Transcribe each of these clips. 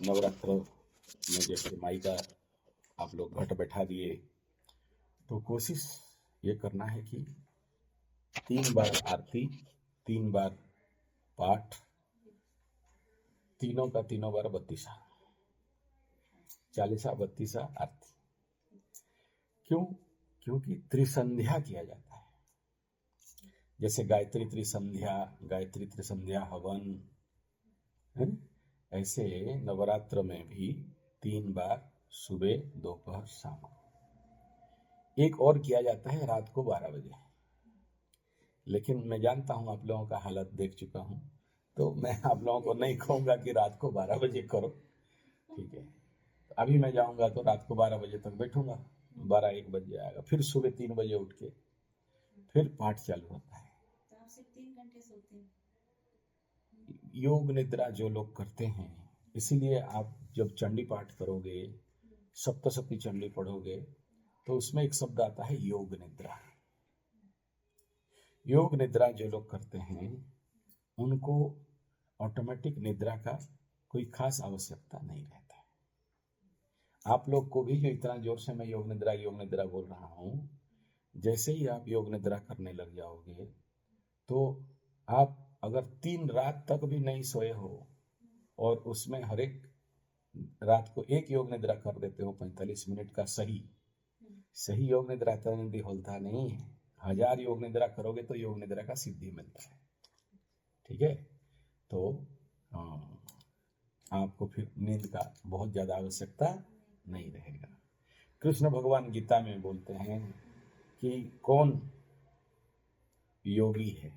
नवरात्र में जैसे माई का आप लोग घट बैठा दिए, तो कोशिश ये करना है कि 3 बार आरती, 3 बार पाठ, तीनों का तीनों बार 32 40 32 आरती। क्यों? क्योंकि त्रिसंध्या किया जाता है। जैसे गायत्री त्रिसंध्या हवन है, ऐसे नवरात्र में भी 3 बार सुबह दोपहर शाम। एक और किया जाता है रात को 12 बजे, लेकिन मैं जानता हूं आप लोगों का हालत देख चुका हूं, तो मैं आप लोगों को नहीं कहूंगा कि रात को 12 बजे करो, ठीक है। अभी मैं जाऊंगा तो रात को 12 बजे तक बैठूंगा, 12-1 बज जाएगा, फिर सुबह 3 बजे उठ के फिर पाठ चालू होता है। तो आप सिर्फ 3 घंटे सोते हैं? योग निद्रा जो लोग करते हैं, इसीलिए आप जब चंडी पाठ करोगे, सप्तशती चंडी पढ़ोगे, तो उसमें एक शब्द आता है योग निद्रा। योग निद्रा जो लोग करते हैं उनको ऑटोमेटिक निद्रा का कोई खास आवश्यकता नहीं रहता है। आप लोग को भी जो इतना जोर से मैं योग निद्रा बोल रहा हूं, जैसे ही आप योग निद्रा करने लग जाओगे तो आप अगर 3 रात तक भी नहीं सोए हो और उसमें हर एक रात को एक योग निद्रा कर देते हो 45 मिनट का सही योग निद्रा तो निधि होता नहीं है। 1000 योग निद्रा करोगे तो योग निद्रा का सिद्धि मिलता है, ठीक है। तो आपको फिर नींद का बहुत ज्यादा आवश्यकता नहीं रहेगा। कृष्ण भगवान गीता में बोलते हैं कि कौन योगी है,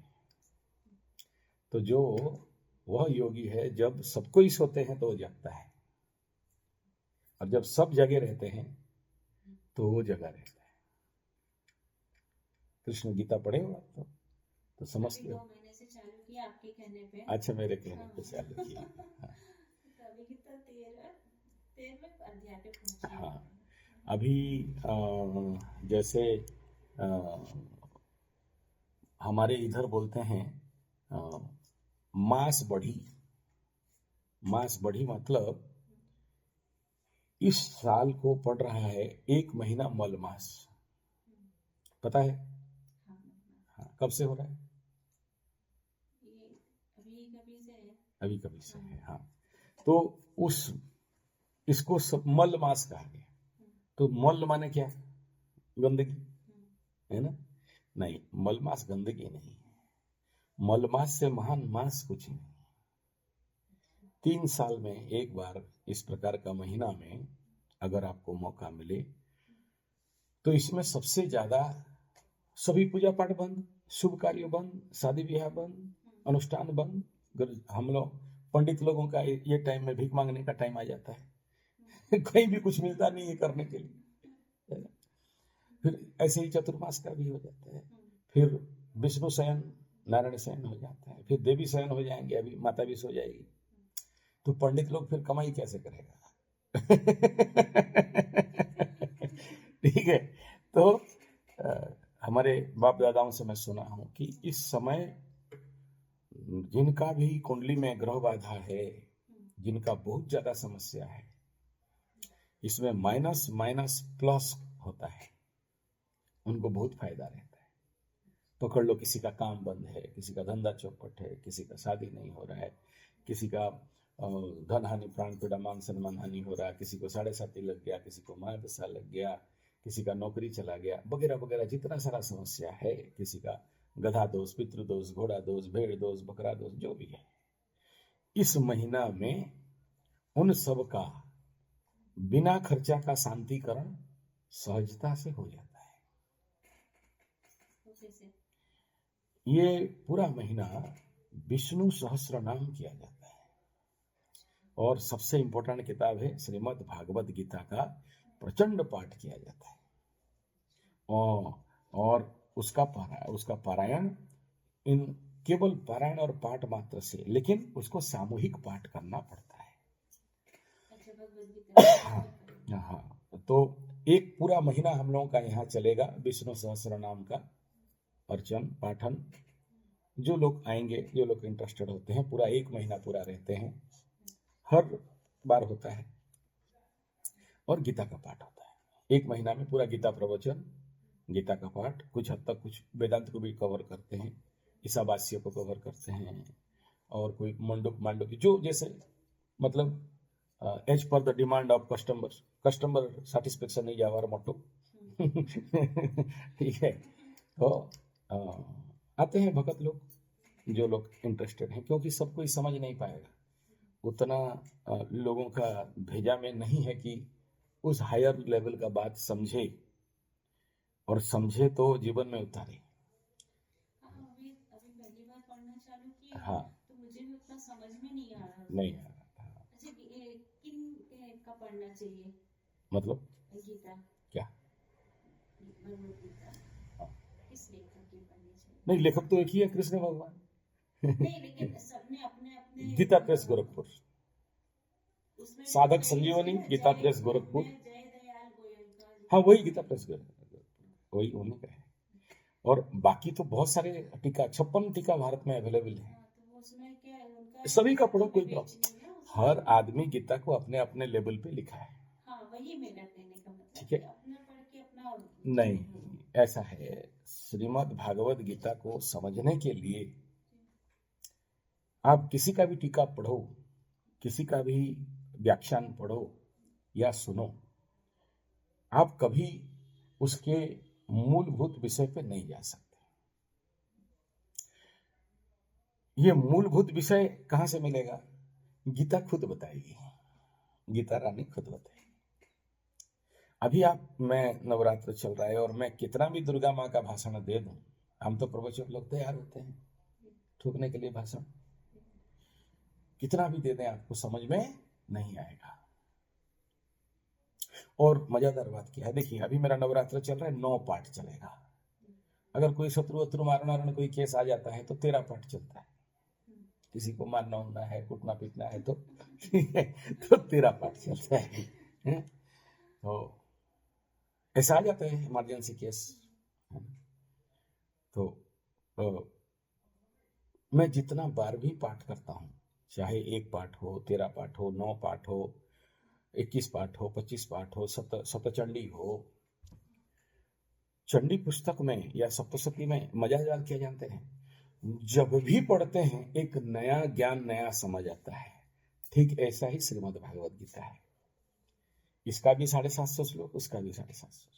तो जो वह योगी है जब सबको ही सोते हैं तो वो जगता है, और जब सब जगे रहते हैं तो वो जगा रहता है। कृष्ण गीता पढ़े हो आप तो समझते हो। 2 महीने से चालू किया आपके कहने पे। अच्छा, मेरे कहने पे चालू किया। हाँ। अभी कितना 13वें अध्याय पे पहुंचे। हाँ, अभी जैसे हमारे इधर बोलते हैं मास बढ़ी मतलब इस साल को पड़ रहा है 1 महीना मल मास, पता है? हाँ, कब से हो रहा है? अभी कभी से है। हाँ, तो इसको मल मास कहा गया। तो मल माने क्या? गंदगी, है ना? नहीं, मल मास गंदगी नहीं है। मल मास से महान मास कुछ नहीं। 3 साल में एक बार इस प्रकार का महीना में अगर आपको मौका मिले तो इसमें सबसे ज्यादा सभी पूजा पाठ बंद, शुभ कार्य बंद, शादी ब्याह बंद, अनुष्ठान बंद। हम लोग पंडित लोगों का ये टाइम में भीख मांगने का टाइम आ जाता है कहीं भी कुछ मिलता नहीं है करने के लिए। फिर ऐसे ही चतुर्मास का भी हो जाता है, फिर विष्णु शयन नारायण शयन हो जाता है, फिर देवी शयन हो जाएंगे, अभी माता भी सो जाएगी। तो पंडित लोग फिर कमाई कैसे करेगा ठीक है। तो हमारे बाप दादाओं से मैं सुना हूं कि इस समय जिनका भी कुंडली में ग्रह बाधा है, जिनका बहुत ज्यादा समस्या है, इसमें माइनस माइनस प्लस होता है, उनको बहुत फायदा रहता है। पकड़ लो, किसी का काम बंद है, किसी का धंधा चौपट है, किसी का शादी नहीं हो रहा है, किसी का धन हानि, प्राण पीड़ा, मान सम्मान हानि हो रहा है, किसी को 7.5 लग गया, किसी को महादशा लग गया, किसी का नौकरी चला गया, वगैरह वगैरह जितना सारा समस्या है, किसी का गधा दोष, पितृ दोष, घोड़ा दोष, भेड़ दोष, बकरा दोष, जो भी है, इस महीना में उन सब का बिना खर्चा का शांतिकरण सहजता से हो जाता है। ये पूरा महीना विष्णु सहस्त्र नाम किया जाता है, और सबसे इंपॉर्टेंट किताब है श्रीमद् भागवत गीता का प्रचंड पाठ किया जाता है, और उसका पारायण इन केवल पारायण और पाठ मात्र से, लेकिन उसको सामूहिक पाठ करना पड़ता है। हाँ, तो एक पूरा महीना हम लोगों का यहाँ चलेगा विष्णु सहस्त्र नाम का अर्चन पाठन। जो लोग आएंगे, जो लोग इंटरेस्टेड होते हैं, पूरा 1 महीना पूरा रहते हैं। हर बार होता है और गीता का पाठ होता है। एक महीना में पूरा गीता प्रवचन, गीता का पाठ, कुछ हद तक कुछ वेदांत को भी कवर करते हैं, ईसावास्य को कवर करते हैं, और कोई मांडुक्य जो जैसे मतलब as per the demand of customer satisfaction is our motto. ठीक है। तो आते हैं भगत लोग, जो लोग इंटरेस्टेड हैं, क्योंकि सब कोई समझ नहीं पाएगा, उतना लोगों का भेजा में नहीं है कि उस हायर लेवल का बात समझे, और समझे तो जीवन में उतारे। अभी अभी पहली बार पढ़ना चालू किया हाँ, तो मुझे भी उतना समझ में नहीं आ रहा। नहीं आ रहा था। अच्छा, किन का पढ़ना चाहिए मतलब गीता? क्या? भगवद गीता हाँ। किस लेखक की पढ़नी चाहिए? नहीं, लेखक तो एक ही है, कृष्ण भगवान। नहीं, लेकिन सबने अपने अपने गीता प्रेस गोरखपुर, उसमें साधक संजीवनी, गीता प्रेस गोरखपुर। जय दयाल गोयल का हाँ, वही गीता प्रेस गोरखपुर, वही उन्हीं का है। और बाकी तो बहुत सारे टीका, 56 टीका भारत में अवेलेबल है। तो वो उसमें क्या है, उनका सभी का पढ़ो, कोई बेच प्रॉब्लम। नहीं है उसमें। हर आदमी गीता को अपने अपने लेवल पे लिखा है। हाँ, वही मेरा कहने का मतलब, ठीक है। कि अपना पढ़ के अपना नहीं, ऐसा है, श्रीमद् भागवत गीता को समझने के लिए आप किसी का भी टीका पढ़ो, किसी का भी व्याख्यान पढ़ो या सुनो, आप कभी उसके मूलभूत विषय पे नहीं जा सकते। ये मूलभूत विषय कहां से मिलेगा? गीता खुद बताएगी, गीता रानी खुद बताएगी। अभी मैं नवरात्र चल रहा है और मैं कितना भी दुर्गा माँ का भाषण दे दूं, हम तो प्रवचक लोग तैयार होते हैं ठोकने के लिए भाषण, कितना भी दे दें आपको समझ में नहीं आएगा। और मजेदार बात क्या है, देखिए अभी मेरा नवरात्र चल रहा है, 9 पाठ चलेगा। अगर कोई शत्रु मारना कोई केस आ जाता है तो 13 पाठ चलता है। किसी को मारना उड़ना है, कुटना पीटना है तो ठीक है, तो 13 पाठ चलता है। तो ऐसा आ जाता है इमरजेंसी केस। तो मैं जितना बार भी पाठ करता हूं, चाहे 1 पाठ हो, 13 पाठ हो, 9 पाठ हो, 21 पाठ हो, 25 पाठ हो, सप्तचंडी हो, चंडी पुस्तक में या सप्तशती में मजेदार क्या जानते हैं, जब भी पढ़ते हैं एक नया ज्ञान, नया समझ आता है। ठीक ऐसा ही श्रीमद् भागवत गीता है। इसका भी 750 श्लोक, उसका भी 750 श्लोक।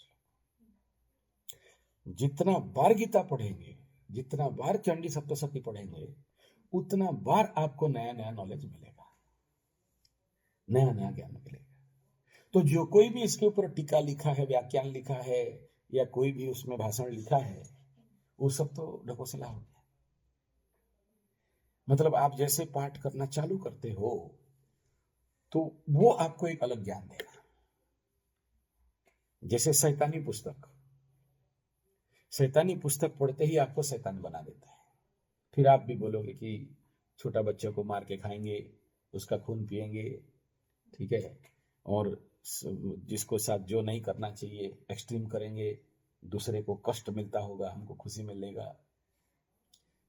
जितना बार गीता पढ़ेंगे, जितना बार चंडी सप्तशती पढ़ेंगे, उतना बार आपको नया नया नॉलेज मिलेगा, नया नया ज्ञान मिलेगा। तो जो कोई भी इसके ऊपर टीका लिखा है, व्याख्यान लिखा है, या कोई भी उसमें भाषण लिखा है, वो सब तो ढकोसला हो गया। मतलब आप जैसे पाठ करना चालू करते हो तो वो आपको एक अलग ज्ञान देगा। जैसे शैतानी पुस्तक पढ़ते ही आपको शैतान बना देता है। फिर आप भी बोलोगे कि छोटा बच्चे को मार के खाएंगे, उसका खून पिएंगे, ठीक है, और जिसको साथ जो नहीं करना चाहिए एक्सट्रीम करेंगे, दूसरे को कष्ट मिलता होगा, हमको खुशी मिलेगा।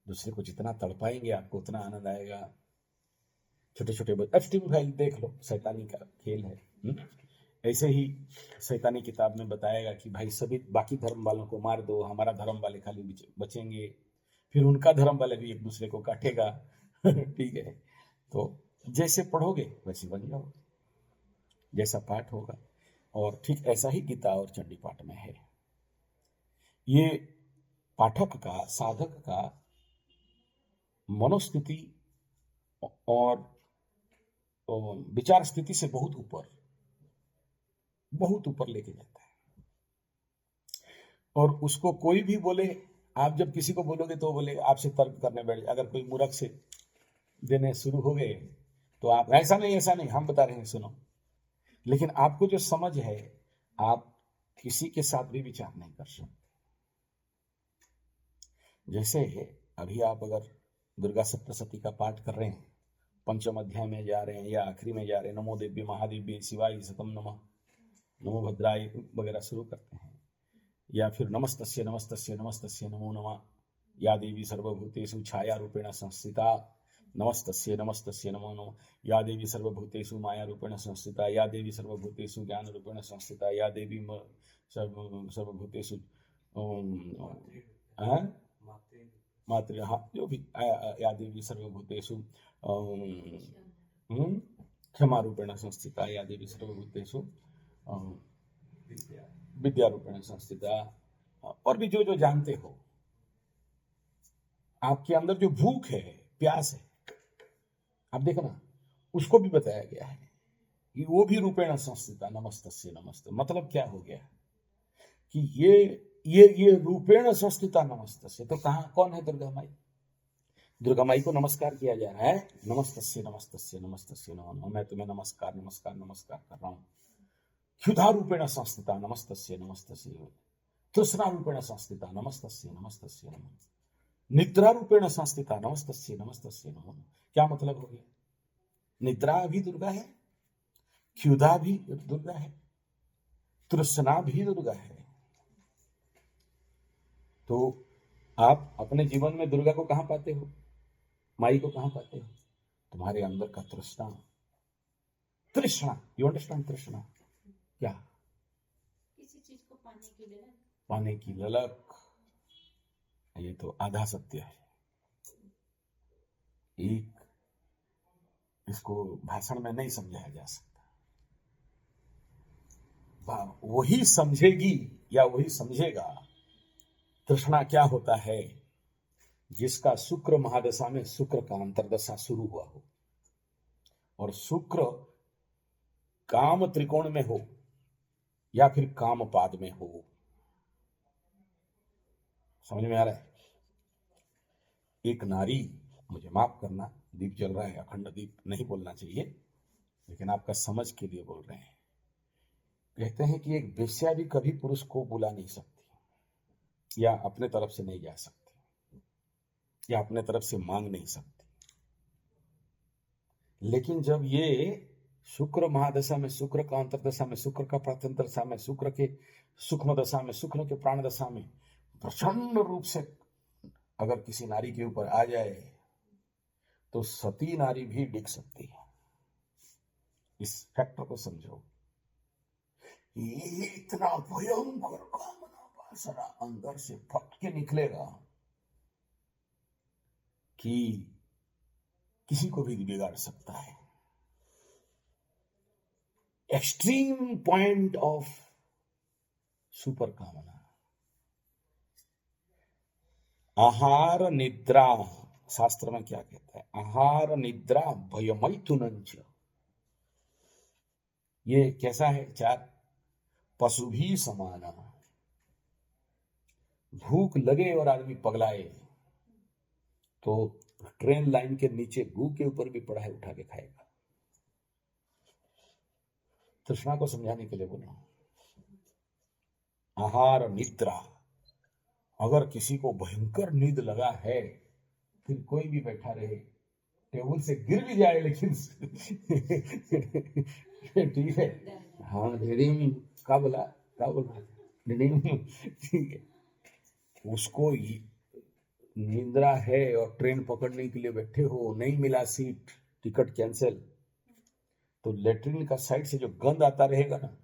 दूसरे को जितना तड़पाएंगे आपको उतना आनंद आएगा। छोटे छोटे एक्सट्रीम फाइल देख लो, शैतानी का खेल है। ऐसे ही शैतानी किताब में बताएगा कि भाई सभी बाकी धर्म वालों को मार दो, हमारा धर्म वाले खाली बचेंगे, फिर उनका धर्म वाले भी एक दूसरे को काटेगा। ठीक है। तो जैसे पढ़ोगे वैसे बन जाओगे, जैसा पाठ होगा। और ठीक ऐसा ही गीता और चंडी पाठ में है। ये पाठक का, साधक का मनोस्थिति और विचार स्थिति से बहुत ऊपर लेके जाता है। और उसको कोई भी बोले, आप जब किसी को बोलोगे तो बोले आपसे तर्क करने बैठ, अगर कोई मूर्ख से देने शुरू हो गए तो आप ऐसा नहीं हम बता रहे हैं सुनो। लेकिन आपको जो समझ है, आप किसी के साथ भी विचार नहीं कर सकते। जैसे अभी आप अगर दुर्गा सप्तशती का पाठ कर रहे हैं, पंचम अध्याय में जा रहे हैं या आखिरी में जा रहे हैं, नमो देव्य महादेव्य शिवाय सतम नमः, नमो भद्राय वगैरह शुरू करते हैं, या फिर नमस्तस्य नमस्तस्य नमस्तस्य नमो नमः, या देवी सर्वभूतेषु छाया रूपेण संस्थिता, नमस्तस्यै नमस्तस्यै नमो नमः। या देवी सर्वभूतेषु माया रूपेण संस्थिता, या देवी सर्वभूतेषु ज्ञान रूपेण संस्थिता, या देवी सर्वभूतेषु हाँ? मातृ, हाँ, जो भी या देवी सर्वभूतेषु क्षमा रूपेण संस्थिता, या देवी सर्वभूतेषु विद्या रूपेण संस्थिता। और भी जो जो जानते हो, आपके अंदर जो भूख है, प्यास है, आप देखना, उसको भी बताया गया है कि वो भी रूपेण संस्थिता नमस्तस्य नमस्ते। मतलब क्या हो गया कि ये रूपेण संस्थिता नमस्तस्य। तो कहाँ कौन है दुर्गा माई? दुर्गा माई को नमस्कार किया जा रहा है, नमस्तस्य नमस्तस्य नमस्तस्य नमो नमः। मैं तुम्हें नमस्कार नमस्कार नमस्कार कर रहा हूँ। क्षुधा रूपेण संस्थिता नमस्तस्य नमस्तस्य, तृष्णा रूपेण संस्थिता नमस्तस्य नमस्तस्य नमो, निद्रा रूपेण संस्थिता नमस्तस्य नमस्तस्य नमो। क्या मतलब हो गया? निद्रा भी दुर्गा है, क्षुधा भी दुर्गा है, तृष्णा भी दुर्गा है। तो आप अपने जीवन में दुर्गा को कहां पाते हो? माई को कहां पाते हो? तुम्हारे अंदर का तृष्णा। तृष्णा, यू अंडरस्टैंड? तृष्णा क्या? किसी चीज को पाने की ललक। पाने की ललक। ये तो आधा सत्य है। एक इसको भाषण में नहीं समझाया जा सकता। वही समझेगी या वही समझेगा तृष्णा क्या होता है, जिसका शुक्र महादशा में शुक्र का अंतर्दशा शुरू हुआ हो, और शुक्र काम त्रिकोण में हो या फिर काम पाद में हो। समझ में आ रहा है? एक नारी, मुझे माफ करना, दीप जल रहा है, अखंड दीप नहीं बोलना चाहिए, लेकिन आपका समझ के लिए बोल रहे हैं। कहते हैं कि एक वेश्या भी कभी पुरुष को बुला नहीं सकती, या अपने तरफ से नहीं जा सकती, या अपने तरफ से मांग नहीं सकती। लेकिन जब ये शुक्र महादशा में, शुक्र का अंतरदशा में, शुक्र का प्रथम दशा में, शुक्र के सूक्ष्म दशा में, शुक्र के प्राण दशा में प्रचंड रूप से अगर किसी नारी के ऊपर आ जाए तो सती नारी भी डिग सकती है। इस फैक्टर को समझो। ये इतना भयंकर कामना वासना अंदर से फट के निकलेगा कि किसी को भी बिगाड़ सकता है। एक्सट्रीम पॉइंट ऑफ सुपर कामना। आहार निद्रा, शास्त्र में क्या कहता है? आहार निद्रा भयमैथुनंच। ये कैसा है? चार, पशु भी समान। भूख लगे और आदमी पगलाए तो ट्रेन लाइन के नीचे गू के ऊपर भी पड़ा है, उठा के खाएगा। तृष्णा को समझाने के लिए बोला। आहार निद्रा, अगर किसी को भयंकर नींद लगा है, फिर कोई भी बैठा रहे, टेबल से गिर भी जाए, लेकिन ठीक है। हाँ, क्या बोला? ठीक है। उसको निंद्रा है और ट्रेन पकड़ने के लिए बैठे हो, नहीं मिला सीट, टिकट कैंसिल, तो लेटरिन का साइड से जो गंद आता रहेगा ना,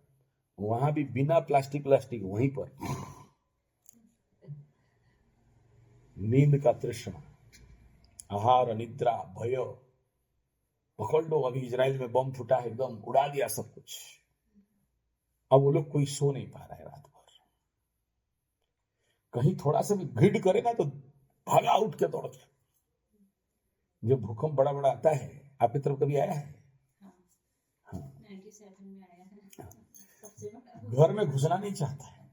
वहां भी बिना प्लास्टिक वहीं पर नींद का तृष्णा, आहार निद्रा भय। पकड़ लो, अभी इजराइल में बम फूटा है, एकदम उड़ा दिया सब कुछ। अब वो लोग कोई सो नहीं पा रहा है रात भर। कहीं थोड़ा सा भी घिड करे ना तो भागा उठ के दौड़ के। जो भूकंप बड़ा बड़ा आता है, आपकी तरफ कभी आया है? हाँ, 97 में आया है। सबसे बड़ा घर में घुसना नहीं चाहता है,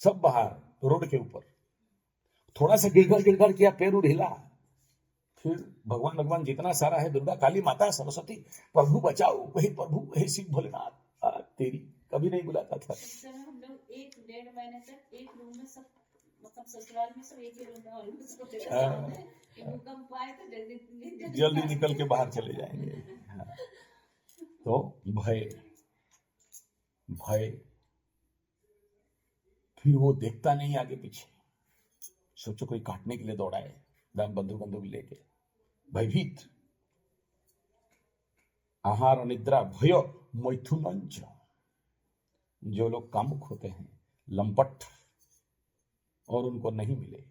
सब बाहर रोड के ऊपर। थोड़ा सा गिड़गड़ किया, पैर उड़ हिला, फिर भगवान जितना सारा है, दुर्गा काली माता सरस्वती प्रभु बचाओ, वही प्रभु, वही शिव भोलेनाथ, तेरी कभी नहीं बुलाता था। हम लोग 1-1.5 महीने तक एक रूम में, सब मतलब ससुराल में सब एक ही रूम में ऑलमोस्ट सोते थे। भूकंप आए तो जल्दी निकल के बाहर चले जाएंगे। हाँ। तो भय, फिर वो देखता नहीं आगे पीछे। सोचो कोई काटने के लिए दौड़ा है, बंदूक लेके, भयभीत, आहार निद्रा भय मैथुनंच, जो लोग कामुक होते हैं, लंपट, और उनको नहीं मिले,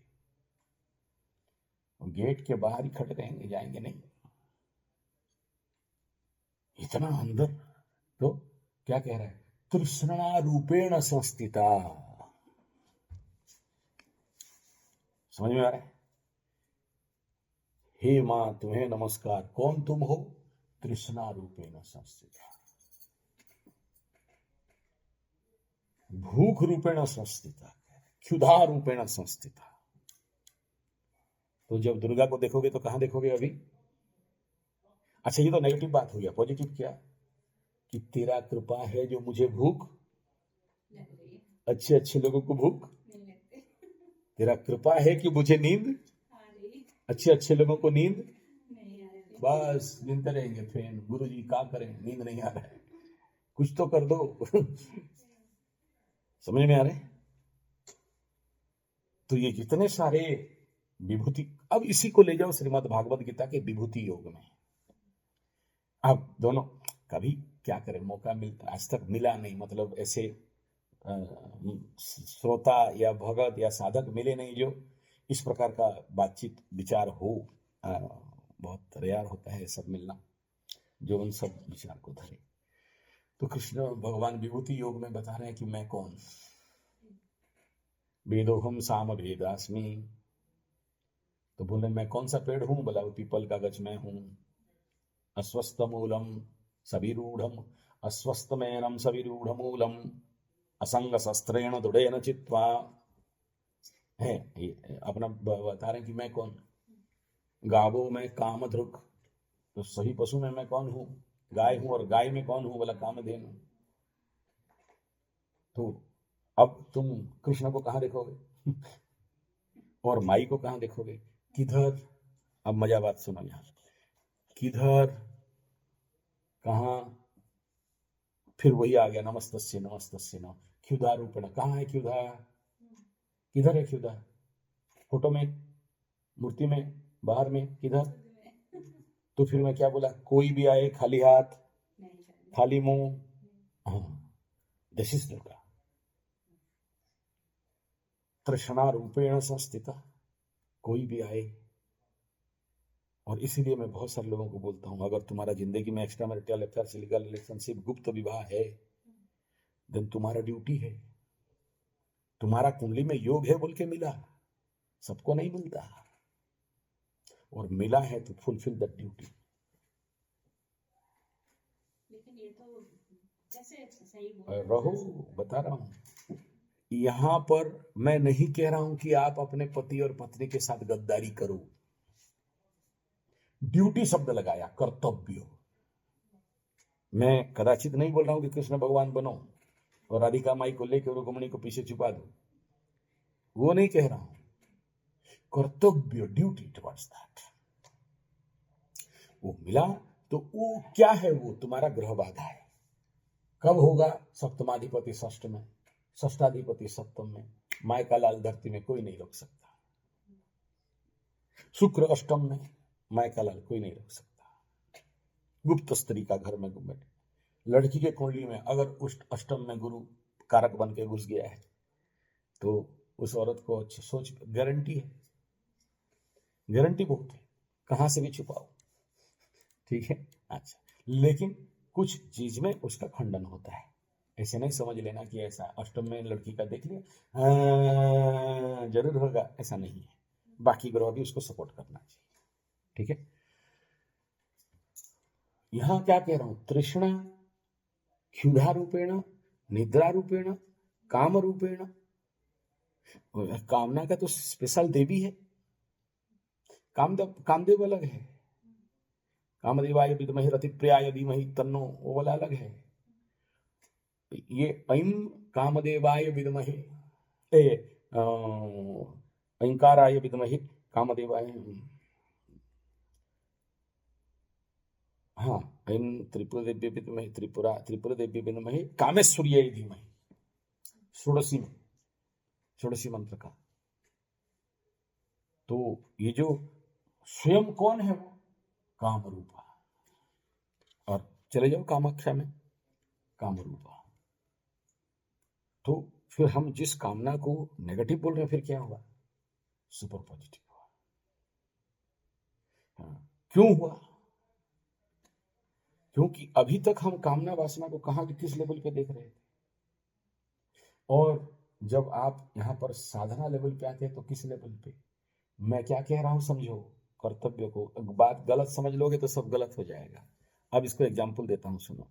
गेट के बाहर ही खड़े रहेंगे, जाएंगे नहीं, इतना अंदर। तो क्या कह रहा है, तृष्णा रूपेण संस्थिता, समझ में आ रहा है? हे मां तुम्हें नमस्कार, कौन तुम हो? तृष्णा रूपेण संस्थिता, भूख रूपेण संस्थिता, क्षुधा रूपेण संस्थिता। तो जब दुर्गा को देखोगे तो कहां देखोगे अभी? अच्छा, ये तो नेगेटिव बात हो गया। पॉजिटिव क्या? कि तेरा कृपा है जो मुझे भूख, लग रही है, अच्छे अच्छे लोगों को भूख, नहीं लगते, तेरा कृपा है कि मुझे नींद, आ रही, अच्छे अच्छे लोगों को नींद, नहीं आ रही, बस नींद रहेंगे। फैन गुरु जी क्या करें, नींद नहीं आ रहा है, कुछ तो कर दो। समझ में आ रहे? तो ये जितने सारे विभूति, अब इसी को ले जाओ श्रीमद् भागवत गीता के विभूति योग में। अब दोनों कभी क्या करें, मौका मिलता, आज तक मिला नहीं, मतलब ऐसे श्रोता या भगत या साधक मिले नहीं जो इस प्रकार का बातचीत विचार हो। बहुत रेयर होता है सब मिलना जो उन सब विचार को धरे। तो कृष्ण भगवान विभूति योग में बता रहे हैं कि मैं कौन, वेदोहम साम वेदास्मि। तो बोले मैं कौन सा पेड़ हूं? बोला पीपल का गज मैं हूं। अस्वस्थ मूलम सविरूढ़म, अस्वस्थ मेनम सविरूढ़ मूलम, असंग शस्त्रेण दृढ़ेन चित्वा। है अपना बता रहे हैं कि मैं कौन। गावो में कामधुक, तो सही पशु में मैं कौन हूं? गाय हूं। और गाय में कौन हूं? बोला कामधेनु। तो अब तुम कृष्ण को कहां देखोगे? और माई को कहां देखोगे? किधर? अब मजा बात सुनो यहां, किधर, कहां? फिर वही आ गया, नमस्तस्य नमस्तस्य न क्षुधा रूपेण। कहां है क्षुधा? किधर है क्षुधा? फोटो में, मूर्ति में, बाहर में, किधर? तो फिर मैं क्या बोला, कोई भी आए खाली हाथ, खाली मुंह, दिस इज दुर्गा। तृष्णा रूपेण संस्थिता, कोई भी आए। और इसीलिए मैं बहुत सारे लोगों को बोलता हूं, अगर तुम्हारा जिंदगी में extra marital affairs, illegal relationship, गुप्त विवाह है, देन तुम्हारा ड्यूटी है। तुम्हारा कुंडली में योग है बोल के मिला, सबको नहीं मिलता, और मिला है तो फुलफिल द ड्यूटी। लेकिन ये तो कैसे सही बोल रहो, बता रहा हूं। यहां पर मैं नहीं कह रहा हूं कि आप अपने पति और पत्नी के साथ गद्दारी करो। ड्यूटी शब्द लगाया, कर्तव्य। मैं कदाचित नहीं बोल रहा हूं कि कृष्ण भगवान बनो और राधिका माई को लेकर रुक्मिणी को पीछे छुपा दो, वो नहीं कह रहा हूं। कर्तव्य, ड्यूटी टुवर्ड्स दैट। वो मिला तो वो क्या है? वो तुम्हारा ग्रह बाधा है। कब होगा? सप्तमाधिपति षष्ठ में, षष्ठाधिपति सप्तम में, माय का लाल धरती में कोई नहीं रोक सकता। शुक्र अष्टम में, माय का लाल कोई नहीं रोक सकता। गुप्त स्त्री का घर में बैठे, लड़की के कुंडली में अगर उस अष्टम में गुरु कारक बन के घुस गया है तो उस औरत को सोच, गारंटी है, गारंटी बहुत है, कहां से भी छुपाओ, ठीक है। अच्छा, लेकिन कुछ चीज में उसका खंडन होता है। ऐसे नहीं समझ लेना कि ऐसा अष्टम में लड़की का देख लिया जरूर होगा, ऐसा नहीं है। बाकी ग्रह भी उसको सपोर्ट करना चाहिए, ठीक है। यहां क्या कह रहा हूं? तृष्णा, क्षुधा रूपेण, निद्रा रूपेण, काम रूपेण। कामना का तो स्पेशल देवी है, कामदेव अलग है, कामदेवाय विद्महे रतिप्रियाय धीमहि तन्नो, वो वाला अलग है। ये ऐं कामदेवाय विद्महे, ऐंकाराय विद्महे कामदेवाय, हाँ, ऐं त्रिपुर देवी विद्महे, त्रिपुर देवी विद्महे कामेश्वर्याय धीमहि, षोडशी मंत्र का। तो ये जो स्वयं कौन है वो? काम रूपा, और चले जाओ कामाख्या में, काम रूपा। तो फिर हम जिस कामना को नेगेटिव बोल रहे हैं, फिर क्या हुआ? सुपर पॉजिटिव हुआ। हाँ, क्यों हुआ? क्योंकि अभी तक हम कामना वासना को कहाँ किस लेवल पे देख रहे थे, और जब आप यहाँ पर साधना लेवल पे आते हैं तो किस लेवल पे? मैं क्या कह रहा हूँ समझो, कर्तव्य को। बात गलत समझ लोगे तो सब गलत हो जाएगा। अब इसको एग्जाम्पल देता हूँ, सुनो।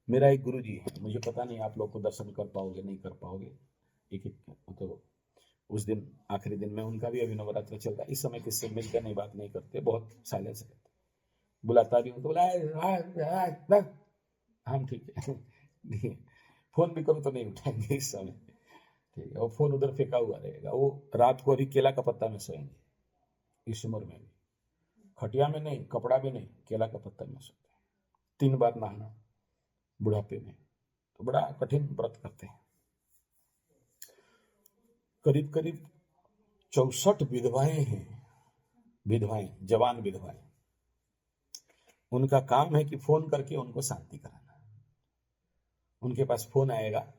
मेरा एक गुरु जी है, मुझे पता नहीं आप लोग को दर्शन कर पाओगे नहीं कर पाओगे, एक तो उस दिन आखिरी दिन में उनका भी अभी नवरात्र चल रहा है, इस समय किससे मिलकर नहीं बात नहीं करते, बहुत साइलेंस रहते। बुलाता भी हूँ तो बोला हम ठीक है फोन भी करो तो नहीं उठाएंगे इस समय, ठीक है। और फोन उधर फेंका हुआ रहेगा। वो रात को अभी केला का पत्ता में सोएंगे, इस उम्र में भी खटिया में नहीं, कपड़ा भी नहीं, केला का पत्ता में सोते हैं। 3 बार नहाना बुढ़ापे में, तो बड़ा कठिन व्रत करते हैं। करीब करीब 64 विधवाएं हैं, विधवाएं, जवान विधवाएं। उनका काम है कि फोन करके उनको शांति कराना। उनके पास फोन आएगा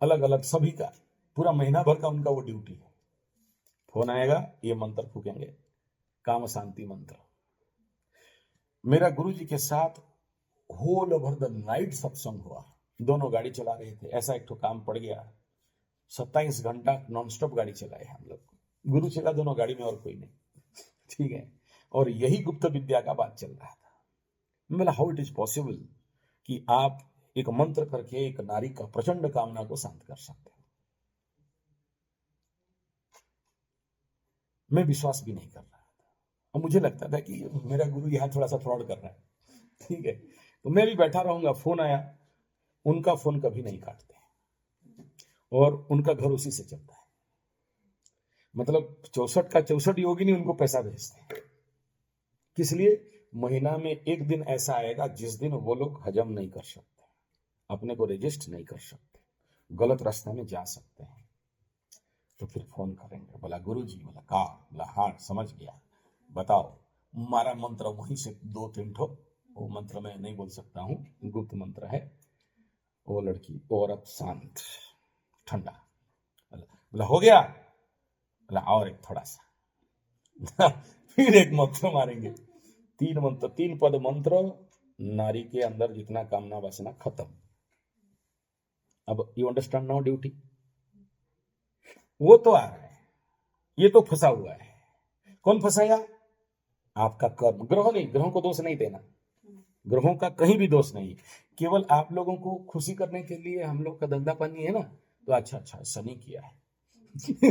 अलग अलग सभी का, पूरा महीना भर का उनका वो ड्यूटी है। फोन आएगा, ये मंत्र फूकेंगे, काम शांति मंत्र। मेरा गुरु जी के साथ होल ओवर द नाइट सत्संग हुआ। दोनों गाड़ी चला रहे थे, ऐसा एक तो काम पड़ गया, 27 घंटा नॉनस्टॉप गाड़ी चलाए हम लोग। गुरु चला दोनों गाड़ी में और कोई नहीं, ठीक है। और यही गुप्त विद्या का बात चल रहा था। मतलब हाउ इट इज पॉसिबल कि आप एक मंत्र करके एक नारी का प्रचंड कामना को शांत कर सकते हो। मैं विश्वास भी नहीं कर रहा था, और मुझे लगता था कि मेरा गुरु यहाँ थोड़ा सा फ्रॉड कर रहा है, ठीक है। तो मैं भी बैठा रहूंगा। फोन आया, उनका फोन कभी नहीं काटते, और उनका घर उसी से चलता है। मतलब 64 का 64 योगिनी उनको पैसा भेजते हैं। किस लिए? महीना में एक दिन ऐसा आएगा जिस दिन वो लोग हजम नहीं कर सकते, अपने को रजिस्ट नहीं कर सकते, गलत रास्ते में जा सकते हैं। तो फिर फोन करेंगे, बोला गुरु जी, बोला का, बोला हाँ समझ गया, बताओ। मारा मंत्र वहीं से 2-3 ठो, वो मंत्र मैं नहीं बोल सकता हूँ, गुप्त मंत्र है। वो लड़की, औरत शांत, ठंडा। बोला हो गया, बोला और एक थोड़ा सा फिर एक मंत्र मारेंगे। 3 मंत्र, 3 पद मंत्र, नारी के अंदर जितना कामना वासना खत्म। अब यू अंडरस्टैंड नाउ ड्यूटी। वो तो आ रहा है, ये तो फंसा हुआ है। कौन फंसाया? आपका कर्म। ग्रह नहीं, ग्रहों को दोष नहीं देना, ग्रहों का कहीं भी दोष नहीं। केवल आप लोगों को खुशी करने के लिए हम लोग का धंधा पानी है ना, तो अच्छा शनि किया है ठीक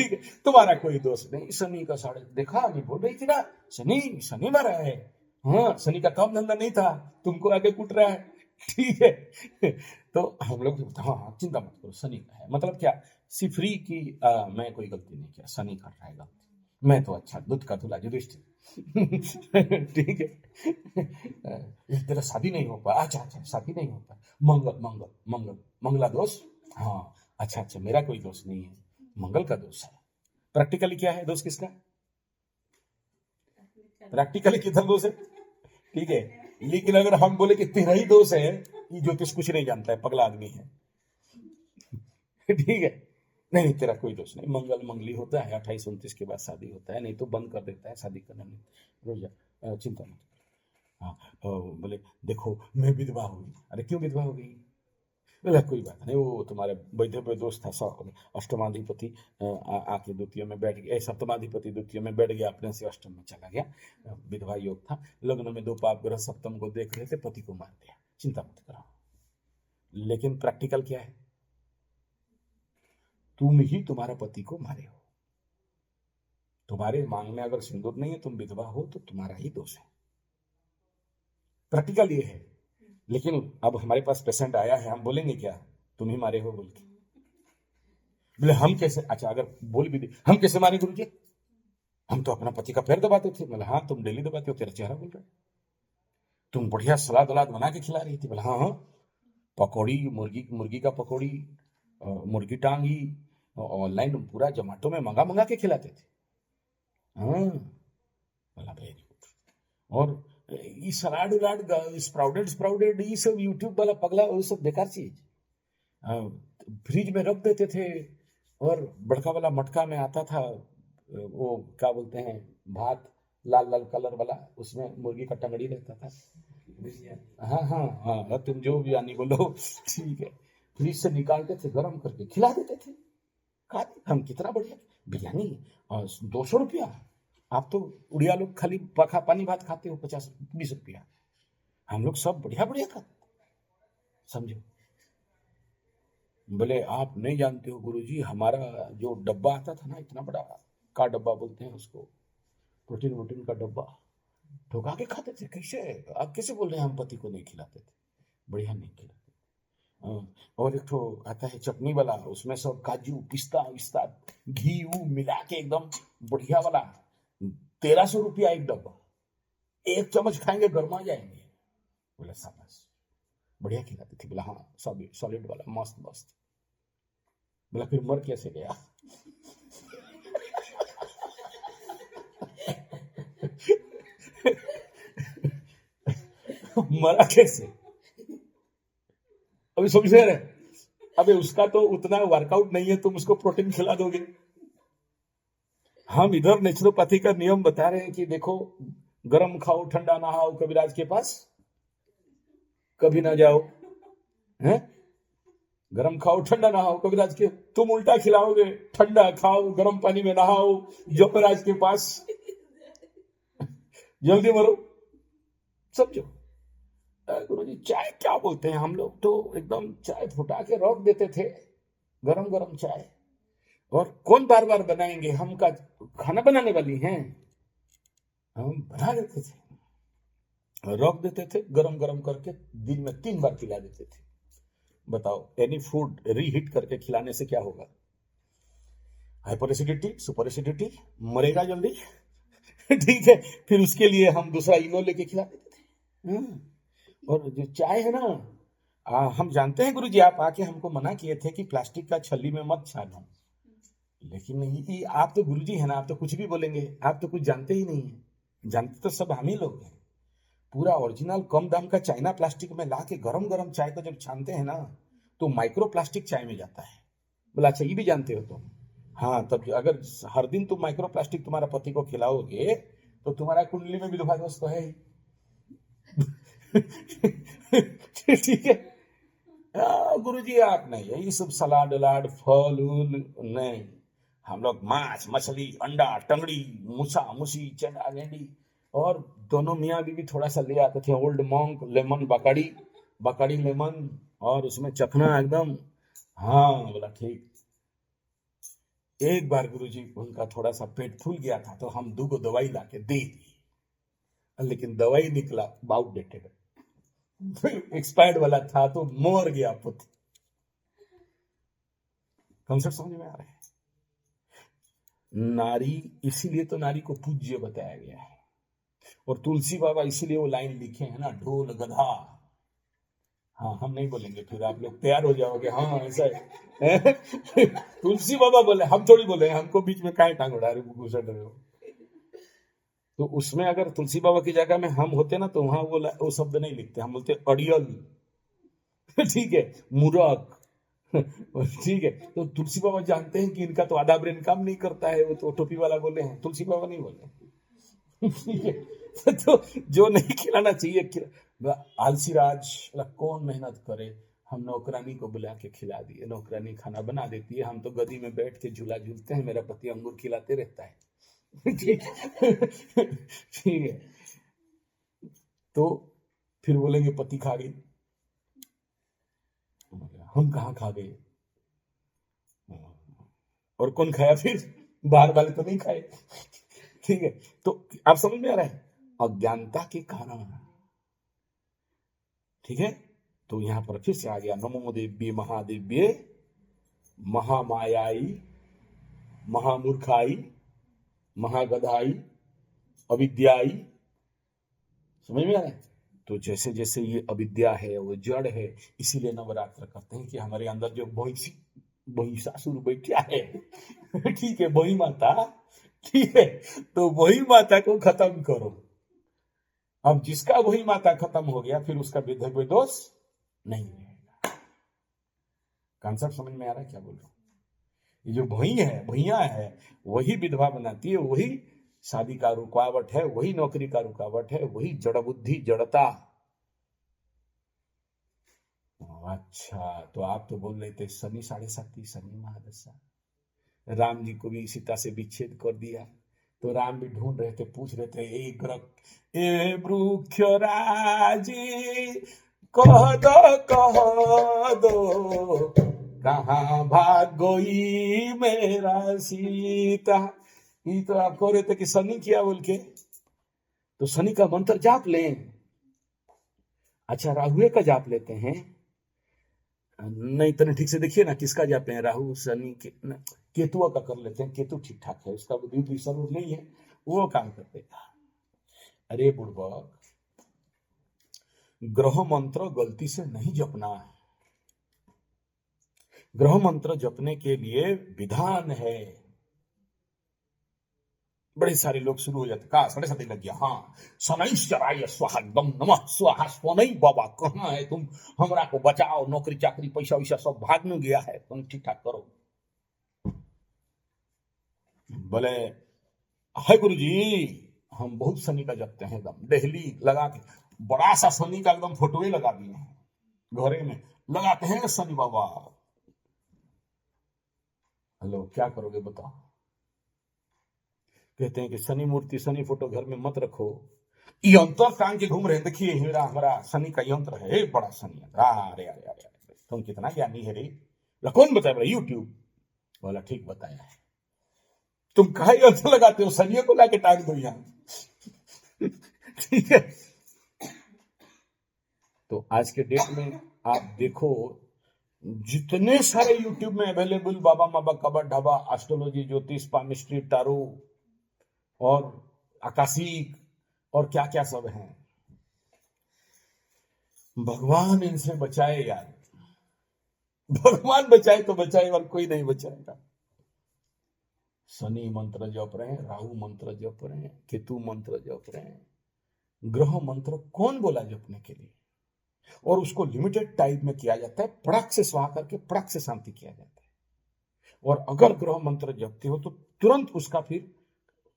है, तुम्हारा कोई दोष नहीं। शनि का साढ़े देखा, नहीं बोल रही थी ना, शनि मारा है। हाँ, शनि का काम धंधा नहीं था, तुमको आगे कूट रहा है, ठीक है तो हम लोग हाँ चिंता मत करो, शनि का है। मतलब क्या? सिफरी की मैं कोई गलती नहीं किया, शनि कर रहा है गलती, मैं तो अच्छा दूध का दूल्हा युधिष्ठिर ठीक है। तेरा शादी नहीं हो पाया, अच्छा शादी नहीं हो पाया, मंगला दोष। हाँ अच्छा, मेरा कोई दोष नहीं है, मंगल का दोष है। प्रैक्टिकली क्या है दोष किसका? प्रैक्टिकली किधर दोष है, ठीक है। लेकिन अगर हम बोले कि तेरा ही दोष है, ये ज्योतिष कुछ नहीं जानता है, पगला आदमी है ठीक है। नहीं, तेरा कोई दोष नहीं, मंगल मंगली होता है, 28-29 के बाद शादी होता है, नहीं तो बंद कर देता है शादी करने में, रोजा चिंता मत। हाँ, बोले देखो मैं विधवा हो गई। अरे क्यों विधवा हो गई? बोला कोई बात नहीं, वो तुम्हारे वैधव्य दोष था, अष्टमाधिपति आके द्वितीय में बैठ गया, सप्तमाधिपति द्वितीय में बैठ गया, अपने से अष्टम में चला गया, विधवा योग था। लग्न में 2 पाप ग्रह सप्तम को देख रहे थे, पति को मार दिया, चिंता मत करो। लेकिन प्रैक्टिकल क्या है? तुम ही तुम्हारा पति को मारे हो, तुम्हारे मांग में अगर सिंदूर नहीं है, तुम विधवा हो, तो तुम्हारा ही दोष है। प्रैक्टिकल ये है। लेकिन अब हमारे पास पेशेंट आया है, हम बोलेंगे क्या तुम ही मारे हो बोल के? बोले हम कैसे? अच्छा अगर बोल भी दे, हम कैसे मारे गुरु जी? हम तो अपना पति का पैर दबाते थे। बोले हाँ तुम डेली दबाते हो, तेरा चेहरा बोल रहा है। तुम बढ़िया सलाद वलाद बना के खिला रही थी। बोला हाँ, पकौड़ी, मुर्गी का पकौड़ी, मुर्गी टांगी, ऑनलाइन पूरा जोमेटो में मंगा के खिलाते थे। हाँ, वेरी गुड। और ये सलाड उलाड स्प्राउडेड स्प्राउडेड ये सब यूट्यूब वाला पगला वो सब बेकार चीज। फ्रिज में रख देते थे और बड़का वाला मटका में आता था वो क्या बोलते हैं भात लाल लाल कलर वाला, उसमें मुर्गी का टंगड़ी रहता था। हाँ हाँ हाँ, तुम जो भी आनी बोलो ठीक है। फ्रिज से निकालते थे गरम करके खिला देते थे, खाते हम। कितना बढ़िया बिरयानी। और 200 रुपया। आप तो उड़िया लोग खाली पखा पानी भात खाते हो 50-20 रुपया। हम लोग सब बढ़िया बढ़िया खाते, समझो। बोले आप नहीं जानते हो गुरुजी, हमारा जो डब्बा आता था ना, इतना बड़ा का डब्बा बोलते हैं उसको, प्रोटीन वोटीन का डब्बा, ठोका के खाते थे। कैसे आप कैसे बोल रहे हैं हम पति को नहीं खिलाते थे? बढ़िया नहीं खिलाते। और एक तो आता है चटनी वाला, उसमें सब काजू पिस्ता विस्ता घी वो मिला के एकदम बढ़िया वाला, 1300 रुपया एक डब्बा। एक चम्मच खाएंगे गरमा जाएंगे। बोला शाबाश, बढ़िया खिलाते थे। बोला हाँ सॉलिड वाला मस्त मस्त। बोला फिर मर कैसे गया? मरा कैसे? अभी समझ रहे? अबे उसका तो उतना वर्कआउट नहीं है, तुम उसको प्रोटीन खिला दोगे। हम इधर नेचुरोपैथी का नियम बता रहे हैं कि देखो, गरम खाओ ठंडा ना खाओ, कबीराज के पास कभी ना जाओ। हैं? गरम खाओ ठंडा नहाओ कबीराज के, तुम उल्टा खिलाओगे, ठंडा खाओ गरम पानी में नहाओ यमराज के पास, जल्दी मरो। समझो। गुरुजी चाय क्या बोलते हैं, हम लोग तो एकदम चाय फुटा के रख देते थे, गरम गरम चाय। और कौन बार बार बनाएंगे, हम का खाना बनाने वाली हैं, हम बना देते थे, रख देते थे गरम गरम करके, दिन में 3 बार पिला देते थे। बताओ, एनी फूड रीहीट करके खिलाने से क्या होगा? हाइपर एसिडिटी, सुपर एसिडिटी, मरेगा जल्दी। ठीक है, फिर उसके लिए हम दूसरा इनो लेके खिला देते थे। और जो चाय है ना, हम जानते हैं गुरुजी, आप आके हमको मना किए थे कि प्लास्टिक का छल्ली में मत छानो, लेकिन ये आप तो गुरुजी है ना, आप तो कुछ भी बोलेंगे, आप तो कुछ जानते ही नहीं है। जानते तो सब हम ही लोग हैं। पूरा ओरिजिनल कम दाम का चाइना प्लास्टिक में ला के गरम गरम चाय को जब छानते हैं ना, तो माइक्रो प्लास्टिक चाय में जाता है। बोला अच्छा ये भी जानते हो तुम? हाँ, तब अगर हर दिन तुम माइक्रो प्लास्टिक तुम्हारा पति को खिलाओगे तो तुम्हारा कुंडली में भी दुभाग्यवश तो है ही। ठीक है। गुरुजी आप नहीं, ये सब सलाद वलाद फल उल नहीं। हम लोग मांस मछली अंडा टंगड़ी मूसा मूसी चना गेंडी, और दोनों मियाँ बीवी थोड़ा सा ले आते थे ओल्ड मॉन्क लेमन बकड़ी लेमन, और उसमें चखना एकदम। हाँ बोला ठीक। एक बार गुरुजी उनका थोड़ा सा पेट फूल गया था, तो हम 2 दवाई लाके दे दी, लेकिन दवाई निकला आउटडेटेड, एक्सपायर्ड वाला था, तो मर गया पुत्र। कंसेप्ट समझ में आ रहा है? नारी, इसीलिए तो नारी को पूज्य बताया गया है। और तुलसी बाबा इसीलिए वो लाइन लिखे हैं ना, ढोल गधा। हाँ, हम नहीं बोलेंगे, फिर आप लोग तैयार हो जाओगे। हाँ ऐसा है। तुलसी बाबा बोले, हम थोड़ी बोले, हमको बीच में काहे टांग उड़ा रहे हो। तो उसमें अगर तुलसी बाबा की जगह में हम होते ना, तो वहां वो शब्द नहीं लिखते, हम बोलते अड़ियल। ठीक है, मूर्ख। ठीक है, तो तुलसी बाबा जानते हैं कि इनका तो आधा ब्रेन काम नहीं करता है, वो तो टोपी वाला बोले हैं, तुलसी बाबा नहीं बोले। ठीक है, तो जो नहीं खिलाना चाहिए आलसी राज, कौन मेहनत करे। हम नौकरानी को बुला के खिला दिए, नौकरानी खाना बना देती है, हम तो गदी में बैठ के झूला झूलते हैं, मेरा पति अंगूर खिलाते रहता है। ठीक है, तो फिर बोलेंगे पति खा गई, हम कहाँ खा गए? और कौन खाया फिर? बाहर वाले तो नहीं खाए। ठीक है, तो आप समझ में आ रहा है? अज्ञानता के कारण। ठीक है, तो यहां पर फिर से आ गया, नमो देव्ये महादेव्ये महामायाई महामूर्खाई महागधाई अविद्याई। समझ में आ रहा है? तो जैसे जैसे ये अविद्या है, वो जड़ है, इसीलिए नवरात्र करते हैं कि हमारे अंदर जो महिषासुर बैठा है, ठीक है, वही माता ठीक है, तो वही माता को खत्म करो। अब जिसका वही माता खत्म हो गया, फिर उसका विधवा कोई दोष नहीं रहेगा। कॉन्सेप्ट समझ में आ रहा है क्या बोल रहा हूं? ये जो भैया है वही विधवा बनाती है, वही शादी का रुकावट है, वही नौकरी का रुकावट है, वही जड़ बुद्धि जड़ता। अच्छा, तो आप तो बोल रहे थे शनि 7.5 शनि महादशा, राम जी को भी सीता से विच्छेद कर दिया, तो राम भी ढूंढ रहे थे, पूछ रहे थे ए वृक्ष राजी कह दो कहाँ भाग गई मेरा सीता। ये तो आप कह रहे थे कि शनि किया बोल के, तो शनि का मंत्र जाप लें। अच्छा, राहुए का जाप लेते हैं? नहीं, तने ठीक से देखिए ना किसका जाप है, राहु शनि के केतुआ का कर लेते हैं। केतु ठीक ठाक है, उसका बुद्धि स्वरूप नहीं है, वो काम कर देगा। अरे बुड़बक, ग्रह मंत्र गलती से नहीं जपना है। ग्रह मंत्र जपने के लिए विधान है। बड़े सारे लोग शुरू हो जाते, कहा 7:30 लग गया, हाँ शनैश्चराय स्वाहा दम नमः स्वाहा स्वनई बाबा, कहाँ है तुम, हमरा को बचाओ, नौकरी चाकरी पैसा वैसा सब भाग में गया है, तुम ठीक ठाक करो। बोले है गुरु जी, हम बहुत शनि का जपते हैं, एकदम डेली लगा के, बड़ा सा शनि का एकदम फोटो ही लगा दिए हैं घरे में, लगाते हैं शनि बाबा। हेलो, क्या करोगे बताओ? कहते हैं कि शनि मूर्ति शनि फोटो घर में मत रखो। यंत्र टांग के घूम रहे हैं, देखिए मेरा हमारा शनि का यंत्र है, बड़ा शनि यंत्र। अरे अरे अरे, तुम कितना ज्ञानी है रे, कौन बताया? बोला यूट्यूब। बोला ठीक बताया है। तुम कहा यंत्र लगाते हो, शनि को लाके टांग दो यहां। ठीक है, तो आज के डेट में आप देखो, जितने सारे यूट्यूब में अवेलेबल बाबा माबा कबर ढाबा, एस्ट्रोलॉजी, ज्योतिष, पामिस्ट्री, टारो और आकाशिक और क्या क्या सब हैं, भगवान इनसे बचाए यार, भगवान बचाए तो बचाए, और कोई नहीं बचाएगा। शनि मंत्र जप रहे हैं, राहु मंत्र जप रहे हैं, केतु मंत्र जप रहे हैं, ग्रह मंत्र कौन बोला जपने के लिए? और उसको लिमिटेड टाइम में किया जाता है, पड़क से स्वाहा करके पड़क से शांति किया जाता है। और अगर ग्रह मंत्र जपते हो तो तुरंत उसका फिर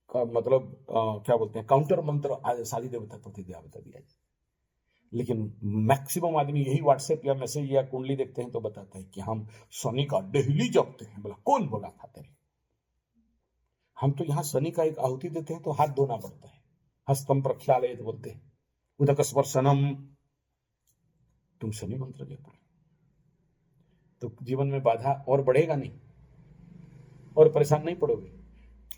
मतलब क्या बोलते हैं, काउंटर मंत्र शादी देवता प्रति देवता दिया जाए। लेकिन मैक्सिमम आदमी यही व्हाट्सएप या मैसेज या कुंडली देखते हैं तो बताते हैं कि हम शनि का डेली जपते हैं। बोला कौन बोला था तेरे? हम तो यहाँ शनि का एक आहुति देते हैं तो हाथ धोना पड़ता है, हस्तम प्रक्षालय बोलते हैं, उदक स्पर्शनम। तुम शनि मंत्र जप तो जीवन में बाधा और बढ़ेगा नहीं और परेशान नहीं पड़ोगे।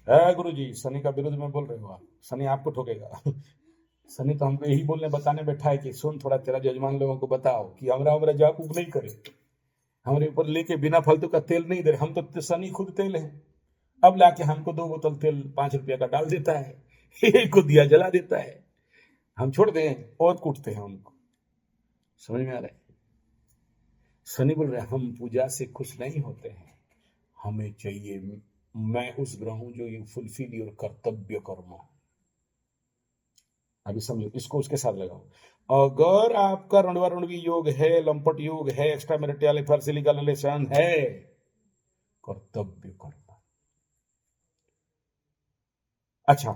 गुरु जी, शनि का विरुद्ध में बोल रहे हो आप, शनि आपको ठोकेगा। शनि तो हमको यही बोलने बताने बैठा है कि सुन, थोड़ा तेरा जजमान लोगों को बताओ कि हमरा जाप नहीं करे, हमारे ऊपर लेके बिना फालतू का तेल नहीं दे रहे। हम तो शनि खुद तेल है, अब लाके हमको 2 बोतल तेल 5 रुपया का डाल देता है, एक को दिया जला देता है, हम छोड़ दें और कूटते हैं उनको। समझ में आ रहा है? शनि बोल रहे हम पूजा से खुश नहीं होते हैं, हमें चाहिए मैं उस ग्रह हूं जो यू फुलफिल योर कर्तव्य कर्म। अभी समझो, इसको उसके साथ लगाओ। अगर आपका रणवा रणवी योग है, लंपट योग है, एक्स्ट्रा मैरिटल अफेयर से लीगल रिलेशन है, कर्तव्य कर्म। अच्छा,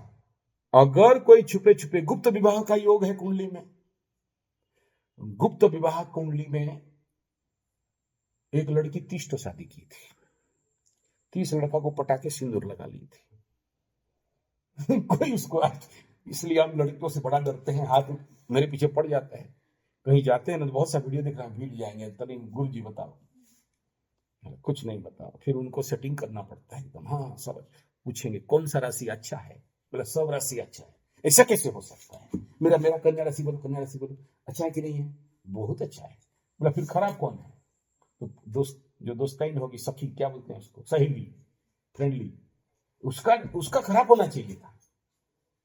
अगर कोई छुपे छुपे गुप्त विवाह का योग है कुंडली में, गुप्त विवाह कुंडली में एक लड़की 30 तो शादी की थी, 30 लड़का को पटाके सिंदूर लगा ली थी। कोई उसको, इसलिए हम लड़कियों से बड़ा डरते हैं, हाथ मेरे पीछे पड़ जाता है। कहीं जाते हैं ना तो बहुत सा वीडियो देख रहे हैं, भीड़ जाएंगे, तभी गुरु जी बताओ, कुछ नहीं बताओ, फिर उनको सेटिंग करना पड़ता है एकदम। हाँ, सब पूछेंगे कौन सा राशि अच्छा है, बोला सब राशि अच्छा है। ऐसा कैसे हो सकता है? मेरा कन्या राशि बोलो, कन्या राशि बोलो, अच्छा है कि नहीं है? बहुत अच्छा है। बोला फिर खराब कौन है? तो दोस्त, जो दोस्ताइन होगी, सखी क्या बोलते हैं उसको, सहेली, फ्रेंडली, उसका खराब होना चाहिए था।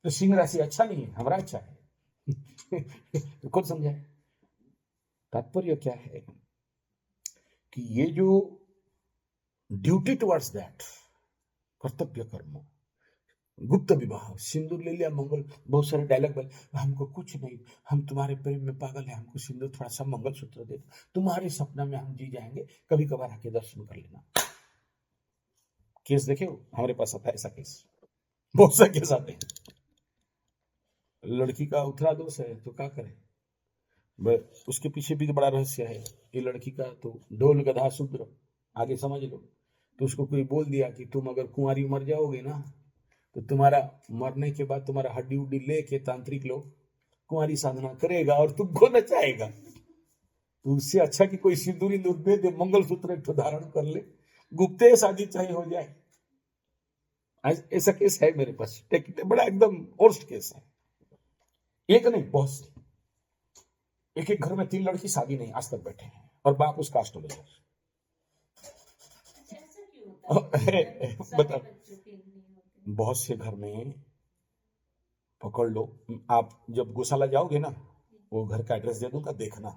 तो सिंह राशि अच्छा नहीं है, हमारा अच्छा है। तो कौन समझाए? तात्पर्य क्या है कि ये जो ड्यूटी टुवर्ड्स दैट, कर्तव्य कर्म, गुप्त विवाह, सिंदूर ले लिया, मंगल, बहुत सारे डायलॉग बोले, हमको कुछ नहीं, हम तुम्हारे प्रेम में पागल है, हमको सिंदूर थोड़ा सा मंगलसूत्र दे दो, तुम्हारे सपना में हम जी जाएंगे, कभी कभार आके दर्शन कर लेना। केस देखे हो, हमारे पास आता है ऐसा केस, बहुत सा केस आते हैं। लड़की का उथरा दोष है तो क्या करे, उसके पीछे भी तो बड़ा रहस्य है। ये लड़की का तो ढोल गधा शूद्र, आगे समझ लो। तो उसको कोई बोल दिया कि तुम अगर कुंवारी मर जाओगे ना, तो तुम्हारा मरने के बाद तुम्हारा हड्डी उड्डी लेके तांत्रिक लोग कुंवारी साधना करेगा और तुमको नचाएगा। तो उससे अच्छा कि कोई सिंदूरी दूर दे दे, मंगलसूत्र एक धारण कर ले, गुप्ते शादी चाहे हो जाए। ऐसा केस है मेरे पास, बड़ा एकदम वर्स्ट केस है। एक नहीं, बहुत से, एक एक घर में 3 लड़की शादी नहीं आज तक बैठे हैं, और बाप उसका एस्ट्रोलॉजर। ऐसा क्यों होता है? बता, बच्चों के नहीं होते। बहुत से घर में पकड़ लो, आप जब गौशाला जाओगे ना, वो घर का एड्रेस दे दूंगा, देखना,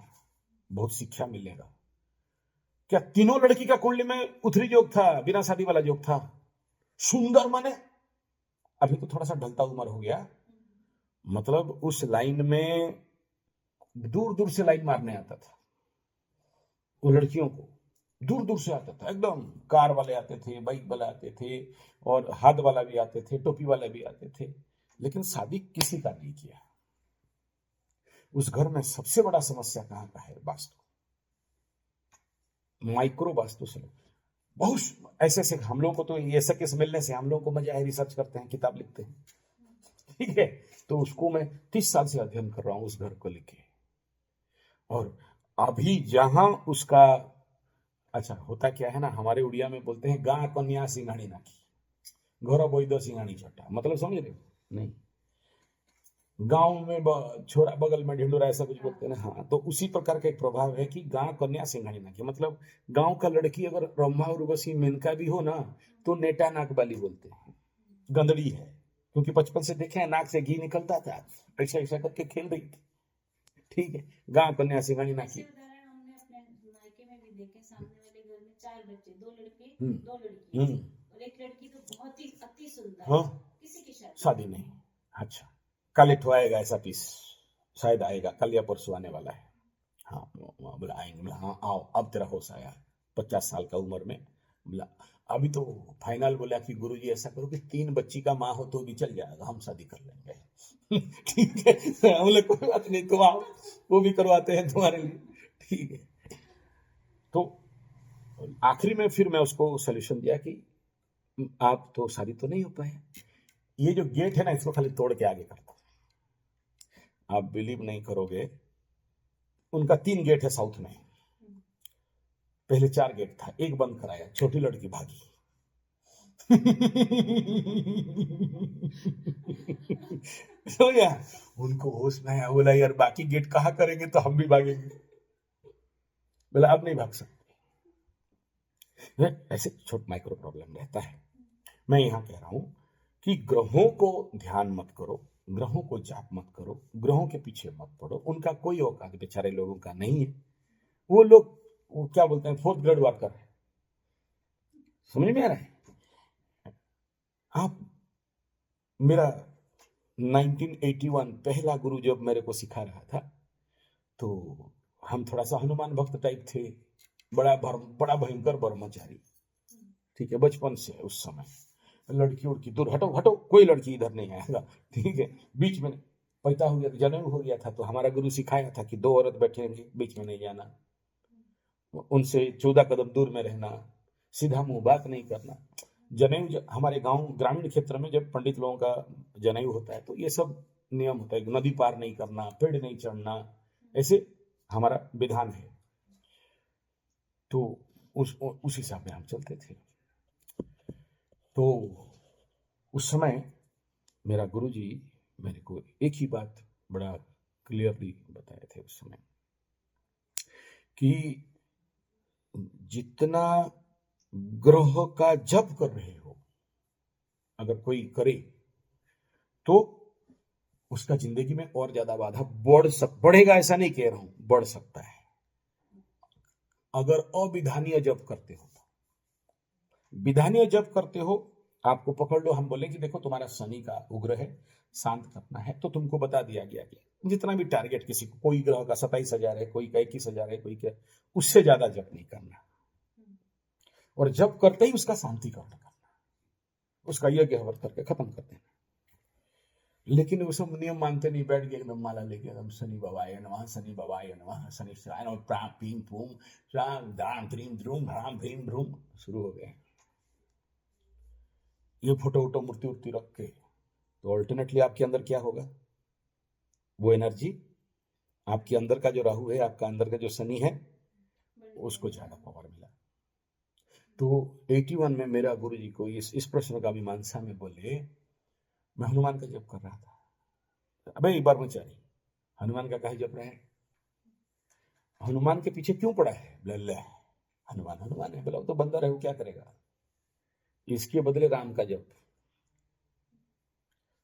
बहुत शिक्षा मिलेगा। क्या तीनों लड़की का कुंडली में उथरी योग था, बिना शादी वाला योग था, सुंदर माने, अभी तो थोड़ा सा ढलता उम्र हो गया, मतलब उस लाइन में दूर दूर से लाइन मारने आता था, वो लड़कियों को दूर दूर से आता था, एकदम कार वाले आते थे, बाइक वाले आते थे, और हाथ वाला भी आते थे, टोपी वाले भी आते थे, लेकिन शादी किसी का नहीं किया। उस घर में सबसे बड़ा समस्या कहां का है? वास्तु, माइक्रो वास्तु से बहुत ऐसे ऐसे, हम लोग को तो ऐसा केस मिलने से हम लोग को मजा है, रिसर्च करते हैं, किताब लिखते हैं, ठीक है। तो उसको मैं 30 साल से अध्ययन कर रहा हूं उस घर को लेके, और अभी जहां उसका, अच्छा होता क्या है ना, हमारे उड़िया में बोलते हैं गां कन्या सिंघाणी नाकी, घर वैद सिंघाणी छठा, मतलब समझ रहे हो? नहीं, गांव में छोरा बगल में ढिंडोरा, ऐसा कुछ बोलते हैं ना। हाँ, तो उसी प्रकार का एक प्रभाव है कि गां कन्या सिंघाणी नाकी, मतलब गांव का लड़की अगर ब्रह्मा उर्वशी मेनका भी हो ना, तो नेटा नाक वाली बोलते हैं, गंदड़ी है, क्योंकि बचपन से देखे हैं, नाक से घी निकलता था, ऐसा ऐसा करके खेल रही थी, ठीक है। गां कन्या सिंघाणी नाकी। ऐसे उदाहरण हमने अपने मायके में भी देखे। सामने वाले घर में 4 बच्चे, 2 लड़के, हम्म 2 लड़कियां, हम्म और एक लड़की तो बहुत ही अति सुंदर, हाँ, किसी की शादी शादी नहीं। अच्छा, कल एक आएगा ऐसा पीस, शायद आएगा कल या परसों आने वाला है। हाँ, बोला आएंगे, बोला हाँ आओ, अब तेरा होश आया, 50 साल का उम्र में। बोला अभी तो फाइनल, बोला कि गुरुजी ऐसा करो कि 3 बच्ची का माँ हो तो भी चल जाएगा, हम शादी कर लेंगे। ठीक है, हम बोले कोई बात नहीं, तुम आओ, वो भी करवाते हैं तुम्हारे लिए, ठीक है। तो आखिरी में फिर मैं उसको सोल्यूशन दिया कि आप तो शादी तो नहीं हो पाए, ये जो गेट है ना, इसको खाली तोड़ के आगे करता। आप बिलीव नहीं करोगे, उनका 3 गेट है साउथ में, पहले 4 गेट था, एक बंद कराया, छोटी लड़की भागी। तो यार उनको होश नहीं आया, बोला यार बाकी गेट कहाँ करेंगे, तो हम भी भागेंगे। बोला अब नहीं भाग सकते। ऐसे छोट माइक्रो प्रॉब्लम रहता है। मैं यहां कह रहा हूं कि ग्रहों को ध्यान मत करो, ग्रहों को जाप मत करो, ग्रहों के पीछे मत पड़ो, उनका कोई औकात बेचारे लोगों का नहीं है। वो लोग, वो क्या बोलते हैं, 4th ग्रेड वर्कर है, समझ में आ रहा है? आप, मेरा 1981 पहला गुरु जब मेरे को सिखा रहा था, तो हम थोड़ा सा हनुमान भक्त टाइप थे, बड़ा भयंकर ब्रह्मचारी, ठीक है, बचपन से। उस समय लड़की उड़की दूर, हटो हटो, कोई लड़की इधर नहीं आएगा, ठीक है। बीच में पैदा हो गया, जन्म हो गया था, तो हमारा गुरु सिखाया था कि 2 औरत बैठेंगे, बीच में नहीं जाना, उनसे 14 कदम दूर में रहना, सीधा मुंह बात नहीं करना। जनेऊ हमारे गांव ग्रामीण क्षेत्र में जब पंडित लोगों का जनेऊ होता है, तो ये सब नियम होता है, नदी पार नहीं करना, पेड़ नहीं चढ़ना, ऐसे हमारा विधान है। तो उस हिसाब में हम चलते थे। तो उस समय मेरा गुरुजी मेरे को एक ही बात बड़ा क्लियरली बताए थे उस समय, कि जितना ग्रह का जप कर रहे हो अगर कोई करे, तो उसका जिंदगी में और ज्यादा बाधा बढ़ेगा, ऐसा नहीं कह रहा हूं, बढ़ सकता है। अगर अविधानीय जप करते हो, विधानीय जप करते हो, आपको पकड़ लो, हम बोले कि देखो तुम्हारा शनि का उग्र है, शांत करना है, तो तुमको बता दिया गया कि जितना भी टारगेट किसी को, कोई ग्रह का 27,000 है, कोई का 21,000 है, कोई क्या, उससे ज्यादा जप नहीं करना, और जप करते ही उसका शांति करना, उसका यज्ञ हवन करके खत्म कर देना। लेकिन वो सब नियम मानते नहीं, बैठ गए एकदम माला लेके, एकदम शनि बाबाय नमः, शनि बाबाय नमः, शनि शिवाय नमः, प्राम पीम पूम राम दाम त्रीम द्रूम राम भीम ध्रूम शुरू हो गए। ये फोटो वोटो मूर्ति उर्ति रख के, तो अल्टरनेटली आपके अंदर क्या होगा, वो एनर्जी आपके अंदर का जो राहु है, आपका अंदर का जो शनि है, उसको ज्यादा पावर मिला। तो 81 में मेरा गुरु जी को इस प्रश्न का मीमांसा में बोले, मैं हनुमान का जप कर रहा था। अबे ब्रह्मचारी, हनुमान का काहे जप रहे हैं, हनुमान के पीछे क्यों पड़ा है, बोले हनुमान हनुमान है। बोला वो तो बंदर है, वो क्या करेगा, इसके बदले राम का जप।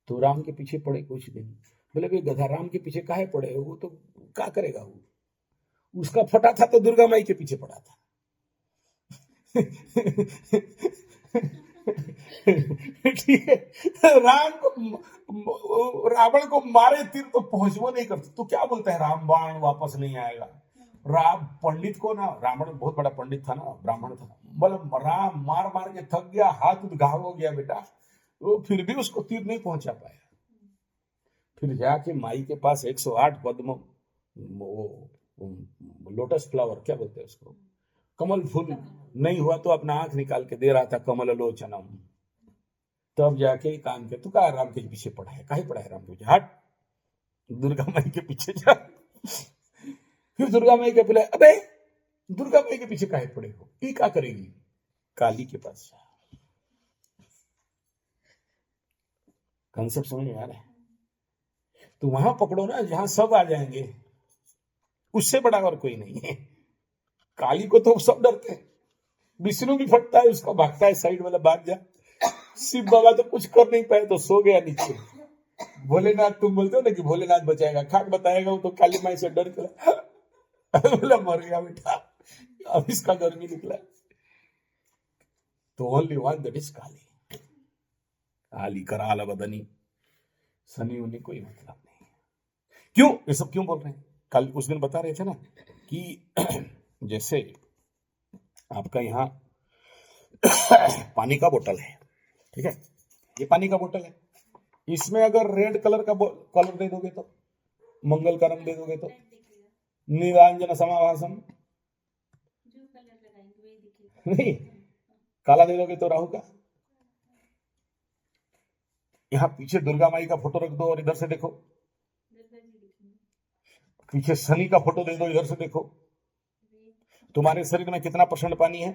तो राम के पीछे पड़े कुछ दिन, बोले भाई गधा, राम के पीछे काहे पड़े, वो तो क्या करेगा, वो उसका फटा था तो दुर्गा माई के पीछे पड़ा था। ठीक है, राम को, रावण को मारे तीर तो पहुंचवा नहीं करते, तो क्या बोलते हैं, राम बाण वापस नहीं आएगा। राम पंडित को ना, रावण बहुत बड़ा पंडित था ना, ब्राह्मण था, मतलब राम मार मार के थक गया, हाथ घाव हो गया बेटा, वो फिर भी उसको तीर नहीं पहुंचा पाया। फिर जाके माई के पास 108 पद्म, वो लोटस फ्लावर क्या बोलते हैं उसको, कमल फूल नहीं हुआ तो अपना आंख निकाल के दे रहा था, कमल लोचनम। तब जाके काम के, तो कहा राम के पीछे पड़ा है, काहे पड़ा है राम के पीछे, हट दुर्गा माई के पीछे जा। फिर दुर्गा माई के बोले, अबे दुर्गा माई के पीछे काहे पड़े हो, ये क्या करेगी, काली के पास जा। कंसेप्ट समझ में आ रहा है, तो वहां पकड़ो ना जहां सब आ जाएंगे, उससे बड़ा और कोई नहीं है। काली को तो सब डरते हैं, विष्णु भी फटता है, उसका भागता है साइड वाला, भाग जा। शिव बाबा तो कुछ कर नहीं पाए, तो सो गया नीचे। भोलेनाथ, तुम बोलते हो ना कि भोलेनाथ बचाएगा, खाट बताएगा, वो तो काली माई से डर गया, बोला मर गया बेटा, अब इसका गर्मी निकला। तो ओनली वन दैट इज काली, काली कराल बदनी, शनि उन्हीं कोई मतलब नहीं। क्यों ये सब क्यों बोल रहे हैं, कल उस दिन बता रहे थे ना कि जैसे आपका यहाँ पानी का बोतल है, ठीक है, ये पानी का बोतल है, इसमें अगर रेड कलर का कलर दे दोगे तो, मंगल का रंग दे दोगे तो, नीलांजन समाभासम, नहीं, काला दे दोगे तो राहु का। यहाँ पीछे दुर्गा माई का फोटो रख दो और इधर से देखो, पीछे शनि का फोटो दे दो, इधर से देखो, तुम्हारे शरीर में कितना % पानी है,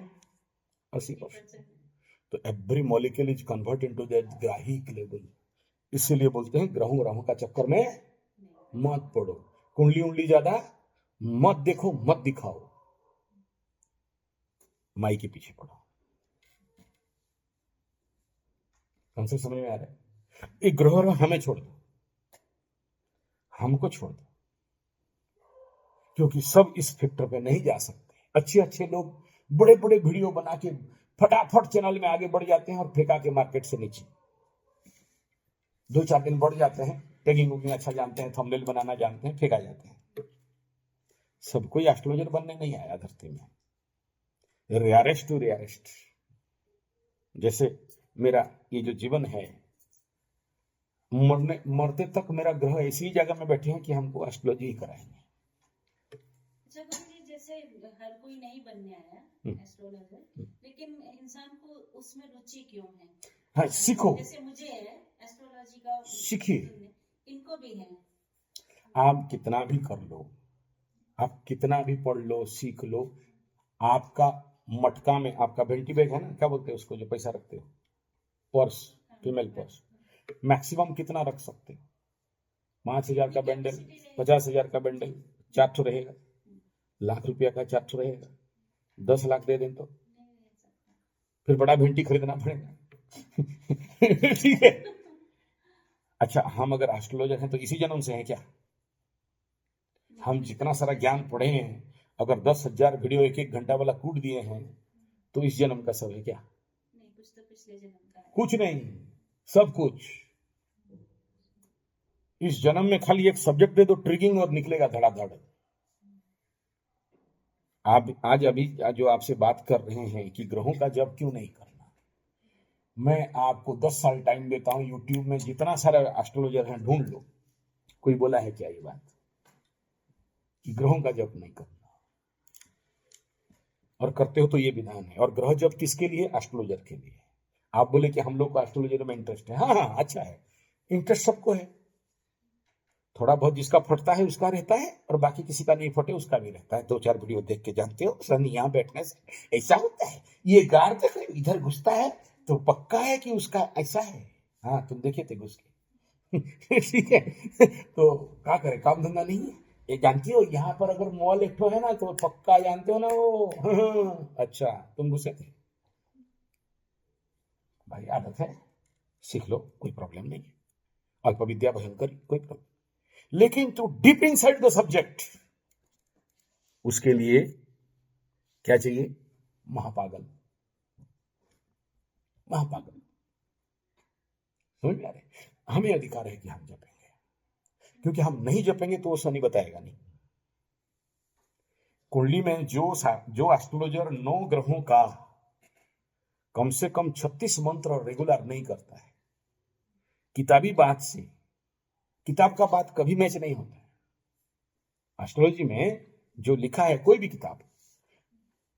80%। तो every molecule is convert into that ग्राहिक लेवल। इसीलिए बोलते हैं ग्रहों राहु का चक्कर में मत पड़ो, कुंडली उंडली ज्यादा मत देखो, मत दिखाओ, माई के पीछे पड़ो। हमसे समझ में आ रहा है, एक ग्रह हमें छोड़ दो, हमको छोड़ दो, क्योंकि सब इस फैक्टर पे नहीं जा सकते। अच्छे अच्छे लोग बड़े बड़े वीडियो बना के फटाफट चैनल में आगे बढ़ जाते हैं और फेंका के मार्केट से नीचे, 2-4 दिन बढ़ जाते हैं, टैगिंग वुगिंग अच्छा जानते हैं, थंबनेल बनाना जानते हैं, फेंका जाते हैं। सब कोई एस्ट्रोलॉजर बनने नहीं आया धरती में, रेयरेस्ट टू रेयरेस्ट। जैसे मेरा ये जो जीवन है, मरते तक मेरा ग्रह ऐसी जगह में बैठे हैं कि हमको एस्ट्रोलॉजी ही कराएंगे। अच्छा गुरुजी, जैसे हर कोई नहीं बनने आया एस्ट्रोलॉजर, लेकिन इंसान को उसमें रुचि क्यों है? हाँ, सीखो, जैसे मुझे है एस्ट्रोलॉजी का, सीखिए। इनको भी है। आप कितना भी कर लो, आप कितना भी पढ़ लो, सीख लो, आपका मटका में, आपका वेंटी बैग है ना, क्या बोलते हैं उसको जो पैसा रखते हो, पर्स, फीमेल पर्स, मैक्सिमम कितना रख सकते हो? 5,000 का बंडल, 50,000 का बंडल, 4 ठो रहेगा, ₹1,00,000 का 4 ठो रहेगा, 10 लाख दे दें तो फिर बड़ा भिंटी खरीदना पड़ेगा। ठीक है। अच्छा, हम अगर एस्ट्रोलॉजर हैं तो इसी जन्म से हैं क्या? हम जितना सारा ज्ञान पढ़े हैं, अगर 10,000 वीडियो 1-1 घंटा वाला कूट दिए हैं, तो इस जन्म का सब है क्या? नहीं, कुछ तो पिछले जन्म का है। कुछ नहीं, सब कुछ। इस जन्म में खाली एक सब्जेक्ट दे दो, ट्रिगिंग, और निकलेगा धड़ाधड़। आप आज अभी जो आपसे बात कर रहे हैं कि ग्रहों का जप क्यों नहीं करना, मैं आपको 10 साल टाइम देता हूं। यूट्यूब में जितना सारा एस्ट्रोलॉजर है ढूंढ लो, कोई बोला है क्या ये बात कि ग्रहों का जप नहीं करना? और करते हो तो ये विधान है। और ग्रह जप किसके लिए? एस्ट्रोलॉजर के लिए। आप बोले कि हम लोग को एस्ट्रोलॉजर में इंटरेस्ट है। हाँ हाँ, अच्छा है, इंटरेस्ट सबको है। थोड़ा बहुत जिसका फटता है उसका रहता है, और बाकी किसी का नहीं फटे उसका भी रहता है। 2-4 वीडियो देख के जानते हो सन यहाँ बैठने से ऐसा होता है, ये गार तक इधर घुसता है तो पक्का है कि उसका ऐसा है। हाँ, तुम देखे थे घुस के। ठीक है, तो क्या करे, काम धंधा नहीं है। ये जानती हो यहाँ पर अगर मॉल एक है ना तो पक्का जानते हो ना वो। अच्छा, तुम घुसे थे भाई, आदत है, सीख लो, कोई प्रॉब्लम नहीं है। अल्प विद्या भयंकर, कोई प्रॉब्लम। लेकिन to deep inside the subject, उसके लिए क्या चाहिए? महापागल, महापागल। समझ में आ रहे? हमें अधिकार है कि हम जपेंगे, क्योंकि हम नहीं जपेंगे तो वो शनि बताएगा नहीं। कुंडली में जो एस्ट्रोलॉजर 9 ग्रहों का कम से कम 36 मंत्र रेगुलर नहीं करता है, किताबी बात से, किताब का बात कभी मैच नहीं होता है। एस्ट्रोलॉजी में जो लिखा है कोई भी किताब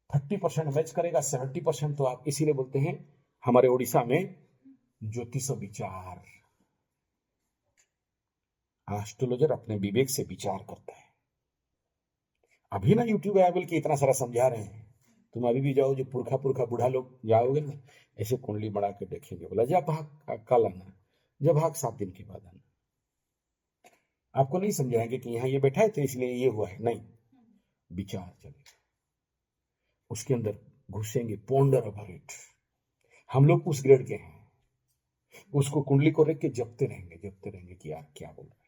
30% मैच करेगा, 70% तो आप, इसीलिए बोलते हैं हमारे उड़ीसा में ज्योतिष विचार। एस्ट्रोलॉजर अपने विवेक से विचार करता है। अभी ना यूट्यूब अवेलेबल के इतना सारा समझा रहे हैं, तुम अभी भी जाओ, जो पुरखा पुरखा बूढ़ा लोग जाओगे ना, ऐसे कुंडली बना के देखेंगे, बोला जब भाग कल आना, जब भाग 7 दिन के बाद आना। आपको नहीं समझाएंगे कि यहाँ ये बैठा है तो इसलिए ये हुआ है, नहीं, विचार चलेगा, उसके अंदर घुसेंगे, पोंडर ओवर इट। हम लोग उस ग्रेड के हैं, उसको कुंडली को रख के जपते रहेंगे कि यार क्या बोल रहे हैं।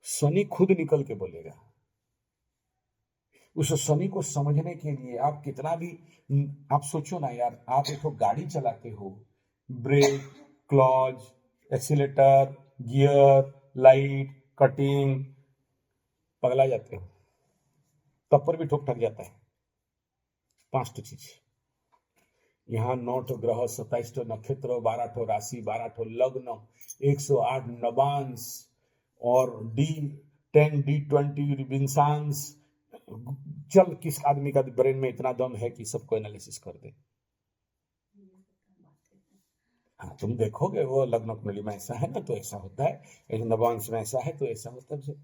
शनि खुद निकल के बोलेगा। उस शनि को समझने के लिए आप कितना भी, आप सोचो ना यार, आप एक गाड़ी चलाते हो, brake, clutch, accelerator, gear, light, cutting, पगला जाते हो, तब पर भी ठोक ठक जाता है। 5 चीज यहाँ, 9 ग्रह, 27 नक्षत्र, 12 राशि, 12 लग्न, 108 नवांश, और D10 D20 विंशांश। चल, किस आदमी का ब्रेन में इतना दम है कि सबको एनालिसिस कर दे? हाँ, तुम देखोगे वो लग्न कुंडली में ऐसा है ना तो ऐसा होता है, नवांश में ऐसा है तो ऐसा होता है।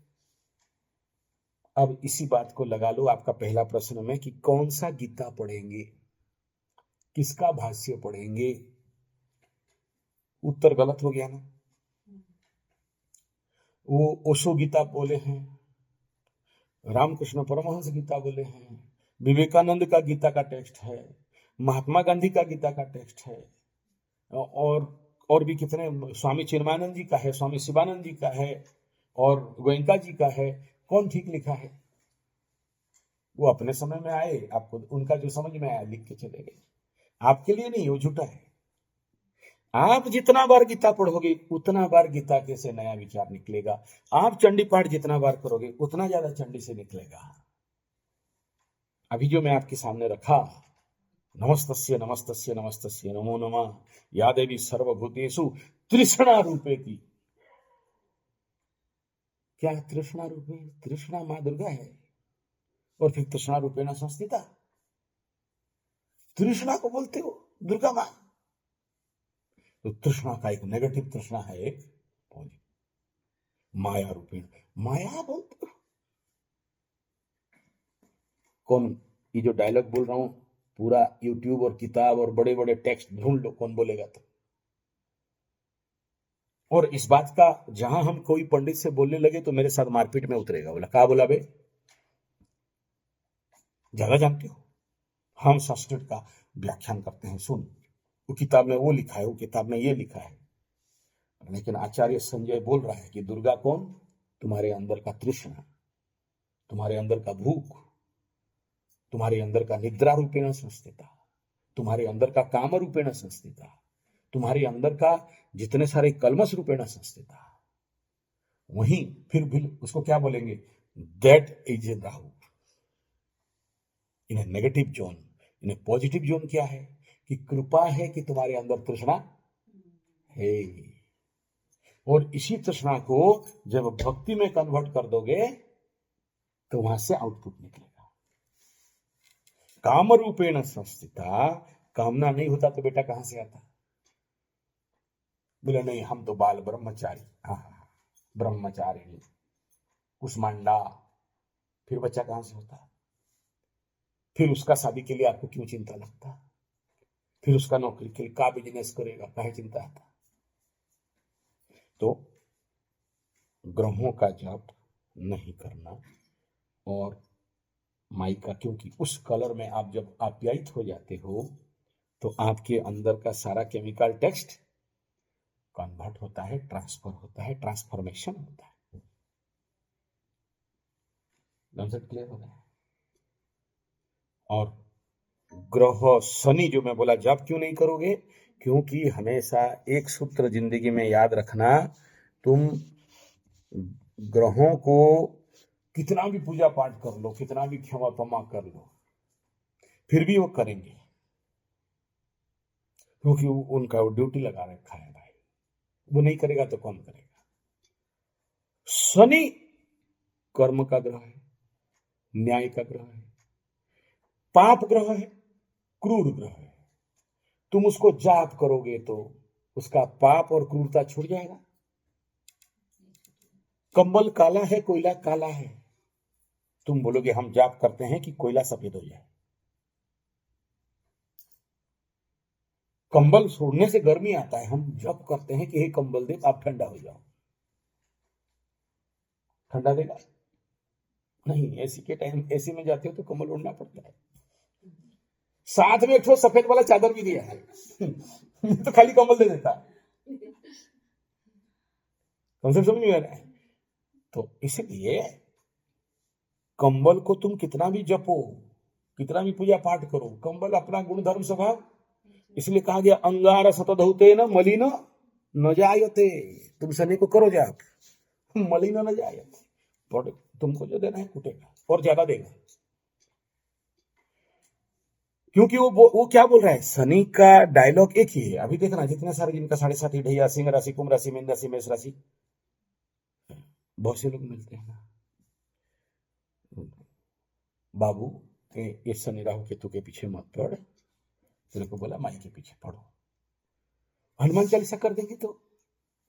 अब इसी बात को लगा लो आपका पहला प्रश्न में कि कौन सा गीता पढ़ेंगे, किसका भाष्य पढ़ेंगे। उत्तर गलत हो गया ना। वो ओशो गीता बोले हैं, रामकृष्ण परमहंस गीता बोले हैं, विवेकानंद का गीता का टेक्स्ट है, महात्मा गांधी का गीता का टेक्स्ट है, और भी कितने, स्वामी चिन्मयानंद जी का है, स्वामी शिवानंद जी का है, और गोयंका जी का है। कौन ठीक लिखा है? वो अपने समय में आए, आपको उनका जो समझ में आया लिख के चले गए। आपके लिए नहीं, वो झूठा है। आप जितना बार गीता पढ़ोगे उतना बार गीता के से नया विचार निकलेगा। आप चंडी पाठ जितना बार करोगे उतना ज्यादा चंडी से निकलेगा। अभी जो मैं आपके सामने रखा, नमस्तस्य नमस्तस्य नमस्तस्य नमो नमः या देवी सर्वभूतेषु तृष्णा रूपे की। क्या तृष्णा रूपे? तृष्णा मां दुर्गा है, और फिर तृष्णा रूपेण संस्थिता, तृष्णा को बोलते हो दुर्गा मां। तो तृष्णा का एक नेगेटिव तृष्णा है, एक माया रूपेण, माया बोलते हो। कौन ये जो डायलॉग बोल रहा हूं, पूरा यूट्यूब और किताब और बड़े बड़े टेक्स्ट ढूंढ लो, कौन बोलेगा तो। और इस बात का जहां हम कोई पंडित से बोलने लगे तो मेरे साथ मारपीट में उतरेगा, बोला कहा बोला बे, ज्यादा जानते हो। हम संस्कृत का व्याख्यान करते हैं, सुन, वो किताब में वो लिखा है, वो किताब में ये लिखा है। लेकिन आचार्य संजय बोल रहा है कि दुर्गा कौन? तुम्हारे अंदर का तृष्णा, तुम्हारे अंदर का भूख, तुम्हारे अंदर का निद्रा रूपेण संस्थिता, तुम्हारे अंदर का काम रूपेण संस्थिता, तुम्हारे अंदर का जितने सारे कलमश रूपेण संस्थिता, वहीं फिर भी उसको क्या बोलेंगे, that is Rahu in negative zone. In positive zone क्या है कि कृपा है कि तुम्हारे अंदर तृष्णा है, और इसी तृष्णा को जब भक्ति में कन्वर्ट कर दोगे तो वहां से आउटपुट निकलेगा। काम रूपेण संस्थिता, कामना नहीं होता तो बेटा कहां से आता? बोले नहीं हम तो बाल ब्रह्मचारी, हाँ ब्रह्मचारिणी कुष्मांडा, फिर बच्चा कहां से होता? फिर उसका शादी के लिए आपको क्यों चिंता लगता? फिर उसका नौकरी के लिए का बिजनेस करेगा, काहे चिंता आता? तो ग्रहों का जाप नहीं करना, और माई का, क्योंकि उस कलर में आप जब आप्यायित हो जाते हो तो आपके अंदर का सारा केमिकल टेक्स्ट कन्वर्ट होता है, ट्रांसफर होता है, ट्रांसफॉर्मेशन होता है। कॉन्सेप्ट क्लियर हो गया? और ग्रह शनि जो मैं बोला जाप क्यों नहीं करोगे, क्योंकि हमेशा एक सूत्र जिंदगी में याद रखना, तुम ग्रहों को कितना भी पूजा पाठ कर लो, कितना भी क्षमा पमा कर लो, फिर भी वो करेंगे, क्योंकि उनका वो ड्यूटी लगा रखा है भाई। वो नहीं करेगा तो कौन करेगा? शनि कर्म का ग्रह है, न्याय का ग्रह है, पाप ग्रह है, क्रूर ग्रह है। तुम उसको जाप करोगे तो उसका पाप और क्रूरता छूट जाएगा। कंबल काला है, कोयला काला है, तुम बोलोगे हम जाप करते हैं कि कोयला सफेद हो जाए। कंबल छोड़ने से गर्मी आता है, हम जप करते हैं कि हे कंबल दे आप ठंडा हो जाओ। ठंडा देगा नहीं। एसी के टाइम एसी में जाते हो तो कंबल ओढ़ना पड़ता है, साथ में एक ठो सफेद वाला चादर भी दिया है तो खाली कंबल दे देता है। कॉन्सेप्ट समझ में आ रहा है? तो इसलिए कंबल को तुम कितना भी जपो, कितना भी पूजा पाठ करो, कंबल अपना गुण धर्म स्वभाव, इसलिए कहा गया अंगार सतधौते न मलिन न जायते। तुम शनि को करो जाप, मलिन न जायते, पर तुमको जो देना है कुटेगा और ज्यादा देगा। क्योंकि वो क्या बोल रहा है, शनि का डायलॉग एक ही है। अभी देखना जितने सारे जिनका 7.5 ढैया, सिंह राशि, कुंभ राशि, मीन राशि, मेष राशि, बहुत से लोग मिलते हैं ना, बाबू ये शनि राहु केतु के पीछे मत पड़, तेरे को बोला माई के पीछे पढ़ो। हनुमान चालीसा कर देंगे तो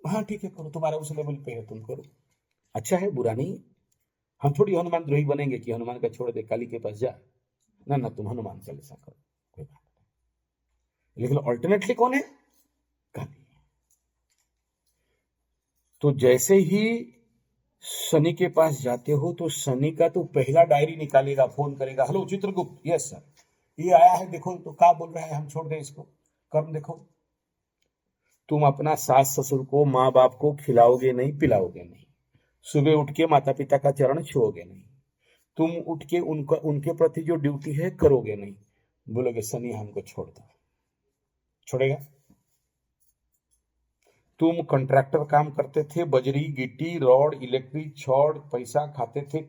हाँ ठीक है करो, तुम्हारा उस लेवल पे है तुम करो, अच्छा है बुरा नहीं। हम थोड़ी हनुमान द्रोही बनेंगे कि हनुमान का छोड़ दे काली के पास जा, ना ना तुम हनुमान चालीसा करो, कोई बात नहीं। लेकिन ऑल्टरनेटली कौन है? काली। तो जैसे ही शनि के पास जाते हो तो शनि का तो पहला डायरी निकालेगा, फोन करेगा, हेलो चित्रगुप्त, यस सर, ये आया है देखो तो क्या बोल रहा है, हम छोड़ दें इसको, कर्म देखो। तुम अपना सास ससुर को, माँ बाप को खिलाओगे नहीं, पिलाओगे नहीं, सुबह उठ के माता पिता का चरण छुओगे नहीं, तुम उठ के उनके प्रति जो ड्यूटी है करोगे नहीं, बोलोगे शनि हमको छोड़ दो, छोड़ेगा? तुम कॉन्ट्रैक्टर काम करते थे, बजरी गिट्टी रॉड इलेक्ट्रिक छड़ पैसा खाते थे,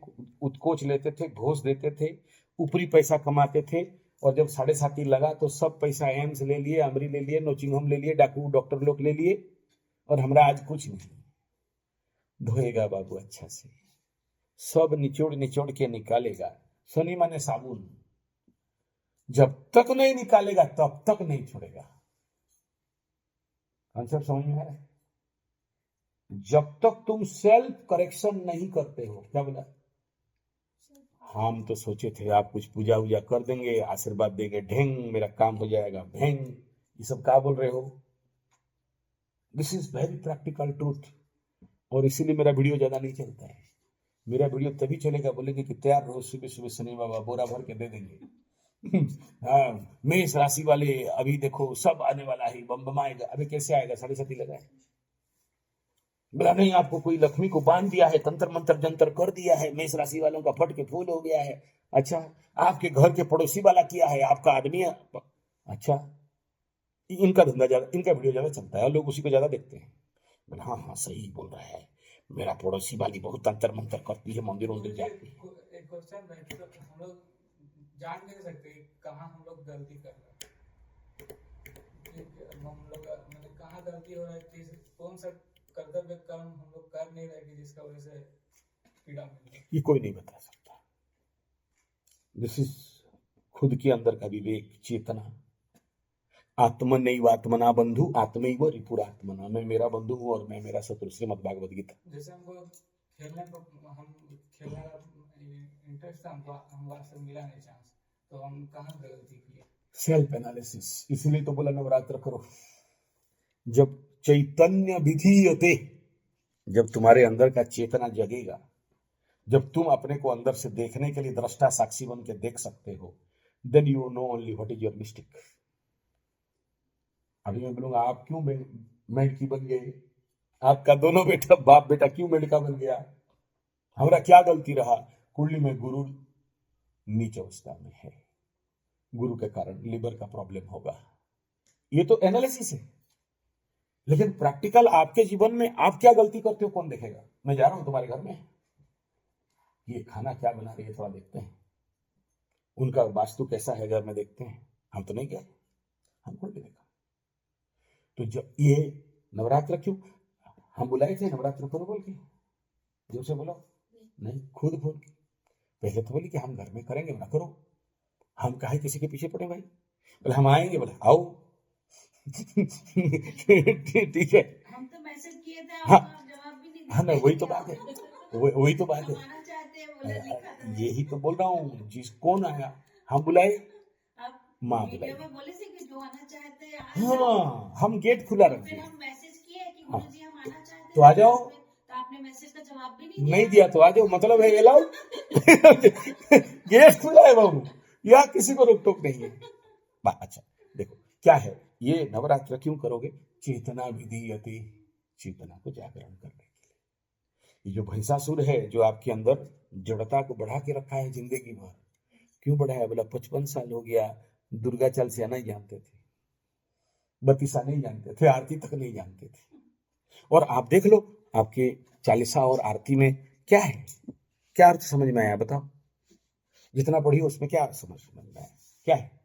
उत्कोच लेते थे, घोष देते थे, ऊपरी पैसा कमाते थे, और जब 7.5 लगा तो सब पैसा एम्स ले लिए, अमरी ले लिए, नोचिंगहोम ले लिए, डाकू डॉक्टर लोग ले लिए, और हमरा आज कुछ नहीं। धोएगा बाबू अच्छा से, सब निचोड़ निचोड़ के निकालेगा। शनि माने साबुन, जब तक नहीं निकालेगा तब तक नहीं छोड़ेगा। कॉन्सेप्ट समझ में आ रहा है? जब तक तुम सेल्फ करेक्शन नहीं करते हो, क्या बोला? हम तो सोचे थे आप कुछ पूजा वूजा कर देंगे, आशीर्वाद देंगे, ढेंग मेरा काम हो जाएगा, भेंग, ये सब क्या बोल रहे हो? This is very practical truth, और इसीलिए मेरा वीडियो ज्यादा नहीं चलता है। मेरा वीडियो तभी चलेगा बोलेंगे कि तैयार रहो, सुबह सुबह शनि बाबा बोरा भर के दे देंगे हाँ, मेष राशि वाले अभी देखो सब आने वाला है, बम बम आएगा। अभी कैसे आएगा? 7.5 लगा है, बोला नहीं आपको कोई लक्ष्मी को बांध दिया है, तंत्र मंत्र जंतर कर दिया है, मेष राशि वालों का फट के फूल हो गया है। अच्छा, आपके घर के पड़ोसी वाला किया है, आपका आदमी अच्छा, इनका धंधा ज्यादा, इनका वीडियो ज्यादा चलता है और लोग उसी को ज्यादा देखते हैं। बोले हाँ हाँ सही बोल रहा है, मेरा पड़ोसी वाली बहुत अंतर मंतर करती है, मंदिर उंदिर जाती है। एक क्वेश्चन है कि हम लोग जान नहीं सकते कि कहाँ हम लोग गलती कर रहे हैं, हम लोग मतलब कहाँ गलती हो रहा है, कौन सा कर्तव्य कर्म हम लोग कर नहीं रहे कि जिसका वजह से पीड़ा मिल रही है। ये कोई नहीं बता सकता। दिस इज खुद के अंदर का विवेक, चेतना। आत्मनैव आत्मना बंधु आत्मैव रिपुरात्मना, मैं मेरा बंधु हूँ और मैं मेरा शत्रु, श्रीमद् भागवत गीता। जैसे हमको खेलने को, हम खेलने का इंटरेस्ट था, हमको आज तक मिला नहीं चांस, तो हम कहाँ गलती किए? सेल्फ एनालिसिस, इसीलिए तो बोला नवरात्र करो। जब चैतन्य विधीयते, जब तुम्हारे अंदर का चेतना जगेगा, जब तुम अपने को अंदर से देखने के लिए दृष्टा साक्षी बन के देख सकते हो, then you know only what is your mistake. अभी मैं बोलूंगा आप क्यों मेंढकी बन गए, आपका दोनों बेटा बाप बेटा क्यों मेंढका बन गया, हमारा क्या गलती रहा? कुंडली में गुरु नीच अवस्था में है, गुरु के कारण लिवर का प्रॉब्लम होगा। ये तो एनालिसिस है, लेकिन प्रैक्टिकल आपके जीवन में आप क्या गलती करते हो कौन देखेगा? मैं जा रहा हूं तुम्हारे घर में, ये खाना क्या बना रही है थोड़ा देखते हैं, उनका वास्तु कैसा है घर में देखते हैं। हम तो नहीं गए, हमको नहीं देखा। तो जब ये नवरात्र क्यों हम बुलाए थे, नवरात्र करो बोल के, जो से बोलो नहीं, खुद बोल के पहले तो बोली कि हम घर में करेंगे, ना करो, हम काहे किसी के पीछे पड़े भाई? बोले हम आएंगे, बोले आओ। ठीक है, हम तो मैसेज किए थे, हाँ आप जवाब भी नहीं हाँ, दिए। नहीं वही तो बात है, वही तो बात है। हम आना चाहते हैं, बोले लिखा था। यही तो बोल रहा हूँ, जिस कौन आया, हम बुलाए, आप माँ वीडियो बुलाई। में बोले थे कि जो आना चाहते हैं आ जाओ। हाँ, हम गेट खुला रख फिर दिए, हम मैसेज किए कि हाँ, गुरुजी हम आना चाहते हैं, तो आ जाओ। तो आपने मैसेज का जवाब भी नहीं दिया तो आ जाओ, मतलब है अलाउ। गेट खुला है बाबू, या किसी को रोक टोक नहीं है। अच्छा देखो क्या है, ये नवरात्र क्यों करोगे? चेतना विधीयते, चेतना को जागरण करने के लिए। ये जो भैंसासुर है, जो आपके अंदर जड़ता को बढ़ा के रखा है जिंदगी भर, क्यों बढ़ाया? बोला 55 साल हो गया, दुर्गा चालीसा नहीं जानते थे, बत्तीसा नहीं जानते थे, आरती तक नहीं जानते थे। और आप देख लो आपके चालीसा और आरती में क्या है, क्या अर्थ समझ में आया बताओ? जितना पढ़ी उसमें क्या समझ में आया, क्या है?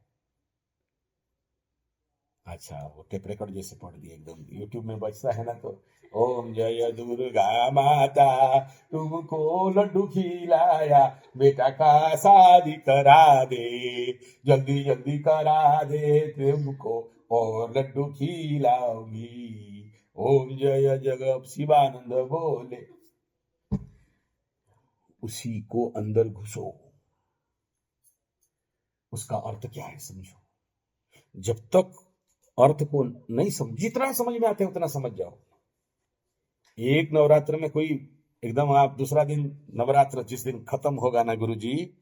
अच्छा, वो टेप रिकॉर्ड जैसे पढ़ दिए एकदम, यूट्यूब में बजता है ना, तो ओम जय दुर्गा माता तुमको लड्डू खिलाया, बेटा का शादी करा दे, जल्दी जल्दी करा दे तुमको, और लड्डू खिलाऊंगी, ओम जय जगत शिवानंद बोले। उसी को अंदर घुसो, उसका अर्थ क्या है समझो। जब तक अर्थ को नहीं समझ, जितना समझ में आते हैं उतना समझ जाओ। एक नवरात्र में कोई एकदम, आप दूसरा दिन नवरात्र जिस दिन खत्म होगा ना गुरुजी,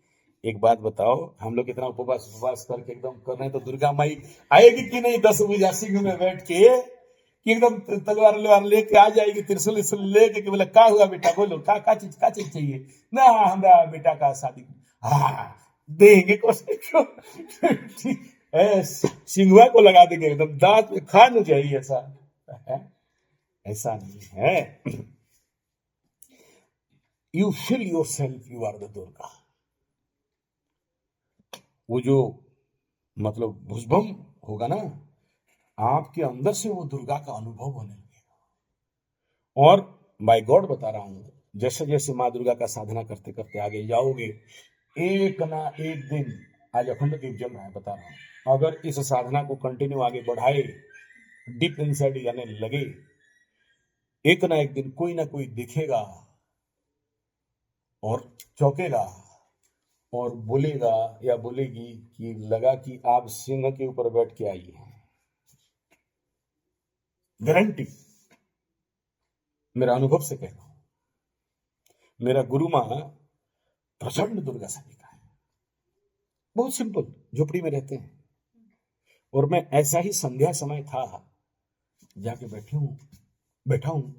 एक बात बताओ, हम लोग इतना उपवास उपवास करके एकदम कर रहे हैं, तो दुर्गा माई आएगी कि नहीं 10 बजे सिंह में बैठ के, कि एकदम तलवार तलवार लेके आ जाएगी, त्रिशूल लेके कि बोले का हुआ बेटा, बोलो का चीज चाहिए ना, हमारा बेटा का शादी, हाँ देंगे क्यों? सिंघुआ को लगा देंगे एकदम, दांत में खा न जाइए, ऐसा है? ऐसा नहीं है। You feel yourself you are the Durga. वो जो मतलब भुजबम होगा ना, आपके अंदर से वो दुर्गा का अनुभव होने लगेगा। और बाय गॉड बता रहा हूं, जैसे जैसे माँ दुर्गा का साधना करते करते आगे जाओगे, एक ना एक दिन, आज अखंड दीप जल रहा है बता रहा हूं, अगर इस साधना को कंटिन्यू आगे बढ़ाए, डीप इनसाइड जाने लगे, एक ना एक दिन कोई ना कोई दिखेगा और चौंकेगा और बोलेगा या बोलेगी कि लगा कि आप सिंह के ऊपर बैठ के आई हैं। गारंटी, मेरा अनुभव से कह रहा हूं। मेरा गुरु मां प्रचंड दुर्गा सेविका है, बहुत सिंपल, झोपड़ी में रहते हैं। और मैं ऐसा ही संध्या समय था, जाके बैठा हूं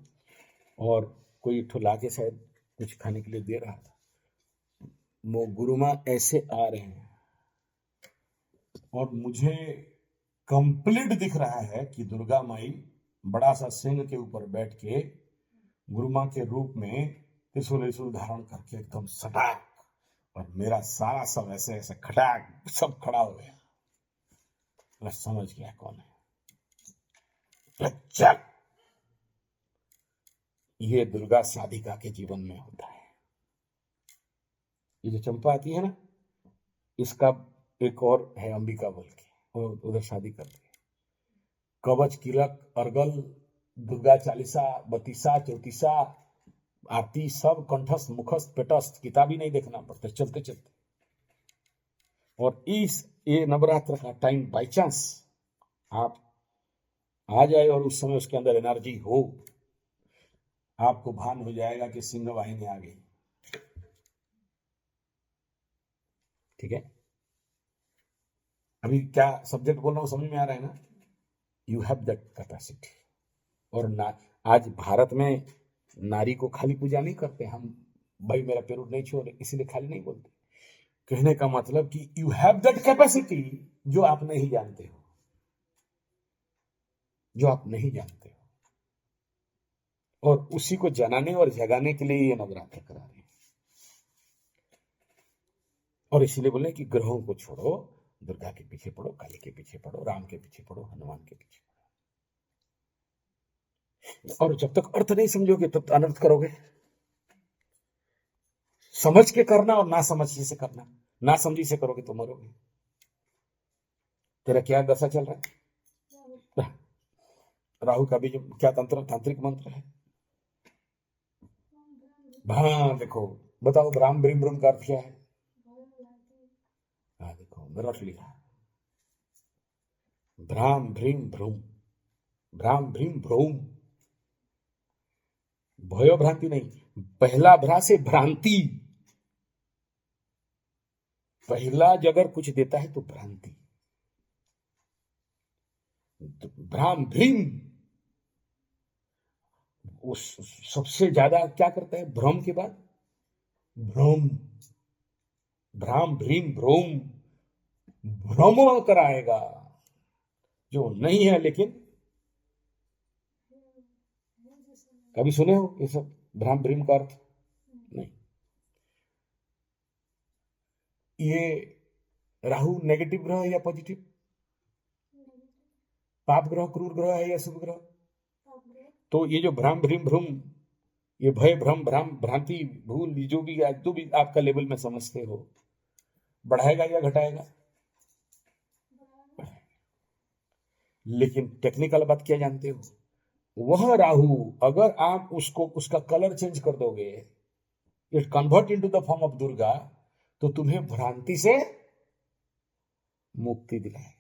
और कोई ठुला के शायद कुछ खाने के लिए दे रहा था। वो गुरु मां ऐसे आ रहे हैं और मुझे कंप्लीट दिख रहा है कि दुर्गा माई बड़ा सा सिंह के ऊपर बैठ के गुरु मां के रूप में त्रिशूल धारण करके एकदम सटाक, और मेरा सारा सब ऐसे ऐसे खटाक सब खड़ा हो गया। मैं समझ गया कौन है। चल, ये दुर्गा साधिका के जीवन में होता है। ये जो चंपा आती है ना, इसका एक और है अंबिका बोल के, और उधर शादी करती है। कवच, किलक, अर्गल, दुर्गा चालीसा, बतीसा, चौतीसा, आरती सब कंठस्थ, मुखस्थ, पेटस्थ, किताब ही नहीं देखना पड़ता, चलते चलते। और ये नवरात्र का टाइम बाई चांस आप आ जाए और उस समय उसके अंदर एनर्जी हो, आपको भान हो जाएगा कि सिंह वाहिनी आ गई। ठीक है, अभी क्या सब्जेक्ट बोल रहा हूं समझ में आ रहा है ना? You have that capacity. और आज भारत में नारी को खाली पूजा नहीं करते हम, भाई मेरा पेरूड नहीं छोड़, इसीलिए खाली नहीं बोलते। कहने का मतलब कि यू हैव दैट कैपेसिटी जो आप नहीं जानते हो, जो आप नहीं जानते हो, और उसी को जनाने और जगाने के लिए ये नवरात्र करा रहे हैं। और इसीलिए बोले कि ग्रहों को छोड़ो, दुर्गा के पीछे पड़ो, काली के पीछे पड़ो, राम के पीछे पड़ो, हनुमान के पीछे पड़ो। और जब तक अर्थ नहीं समझोगे तब अनर्थ करोगे। समझ के करना और ना समझ से करना, ना समझी से करोगे तो मरोगे। तेरा क्या दशा चल रहा है? राहु का बीज क्या तांत्रिक मंत्र है? हाँ देखो, बताओ ब्राह्म ब्रीम ब्रूम का अर्थ क्या है? हाँ देखो, मेरठ लिखा, भ्राम भ्रीम भ्रूम, भ्राम भ्रीम भ्रूम। भयो भ्रांति नहीं, पहला भ्रा से भ्रांति। पहला जगर कुछ देता है तो भ्रांति। भ्राम भ्रीम वो सबसे ज्यादा क्या करता है? भ्रम के बाद भ्रम। भ्राम भ्रीम भ्रोम, भ्रम कराएगा जो नहीं है। लेकिन कभी सुने हो ये सब भ्राम भ्रीम का अर्थ? नहीं। ये राहु नेगेटिव ग्रह है या पॉजिटिव? पाप ग्रह, क्रूर ग्रह है या शुभ ग्रह? तो ये जो भ्राम भ्रीम भ्रूम, ये भय भ्रम भ्राम भ्रांति भूल जो भी आपका लेवल में समझते हो, बढ़ाएगा या घटाएगा? लेकिन टेक्निकल बात क्या जानते हो? वह राहु अगर आप उसका कलर चेंज कर दोगे, it convert into the form of Durga, तो तुम्हें भ्रांति से मुक्ति दिलाएगा।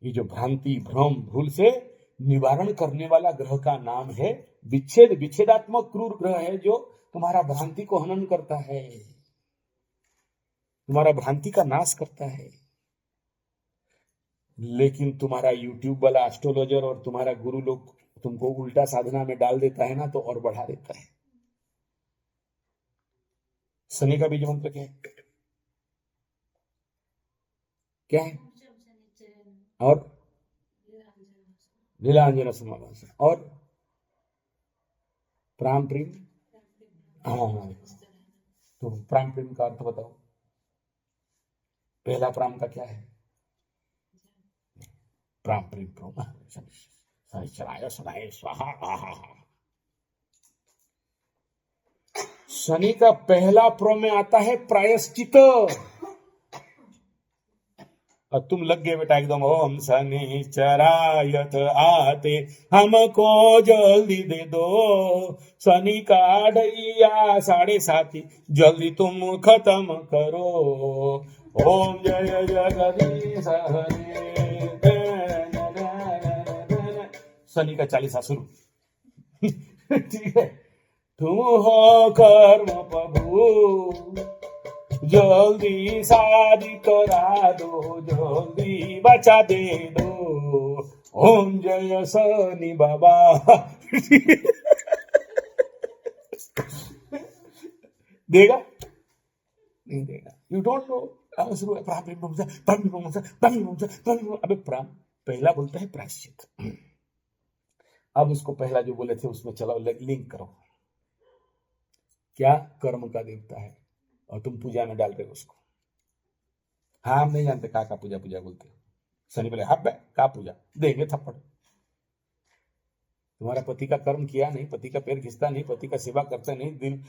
ये जो भ्रांति भ्रम भूल से निवारण करने वाला ग्रह का नाम है विच्छेदात्मक क्रूर ग्रह है, जो तुम्हारा भ्रांति को हनन करता है, तुम्हारा भ्रांति का नाश करता है। लेकिन तुम्हारा यूट्यूब वाला एस्ट्रोलॉजर और तुम्हारा गुरु लोग तुमको उल्टा साधना में डाल देता है ना, तो और बढ़ा देता है। शनि का बीज मंत्र क्या है? क्या है? और लीलांजन समावास और प्राम प्रेम। हाँ, तो प्राम प्रेम का अर्थ बताओ। पहला प्राम का क्या है? प्राम प्रेम प्रोम शनिश्चराय शनाय स्वाहा। शनि का पहला प्रोम में आता है प्रायश्चित, और तुम लग गए बेटा एकदम ओम शनिश्चरायत आते हमको जल्दी दे दो, शनि का ढैया 7:30 जल्दी तुम खत्म करो। ओम जय जगदीश हरे। शनि का 40 शुरू। ठीक है, तुम हो कर्म प्रभु, जल्दी शादी करा दो, जल्दी बचा दे दो। ओम जय शनि बाबा। देगा? नहीं देगा। You don't know. अबे पहला बोलता है प्रायश्चित। अब उसको पहला जो बोले थे उसमें चलो लिंक करो, क्या कर्म का देवता है और तुम पूजा में डाल रहे हो उसको। हाँ, हम नहीं जानते का पूजा बोलते हो। शनि बोले हब का पूजा, देंगे थप्पड़। तुम्हारा पति का कर्म किया नहीं, पति का पैर घिसता नहीं, पति का सेवा करता नहीं, दिल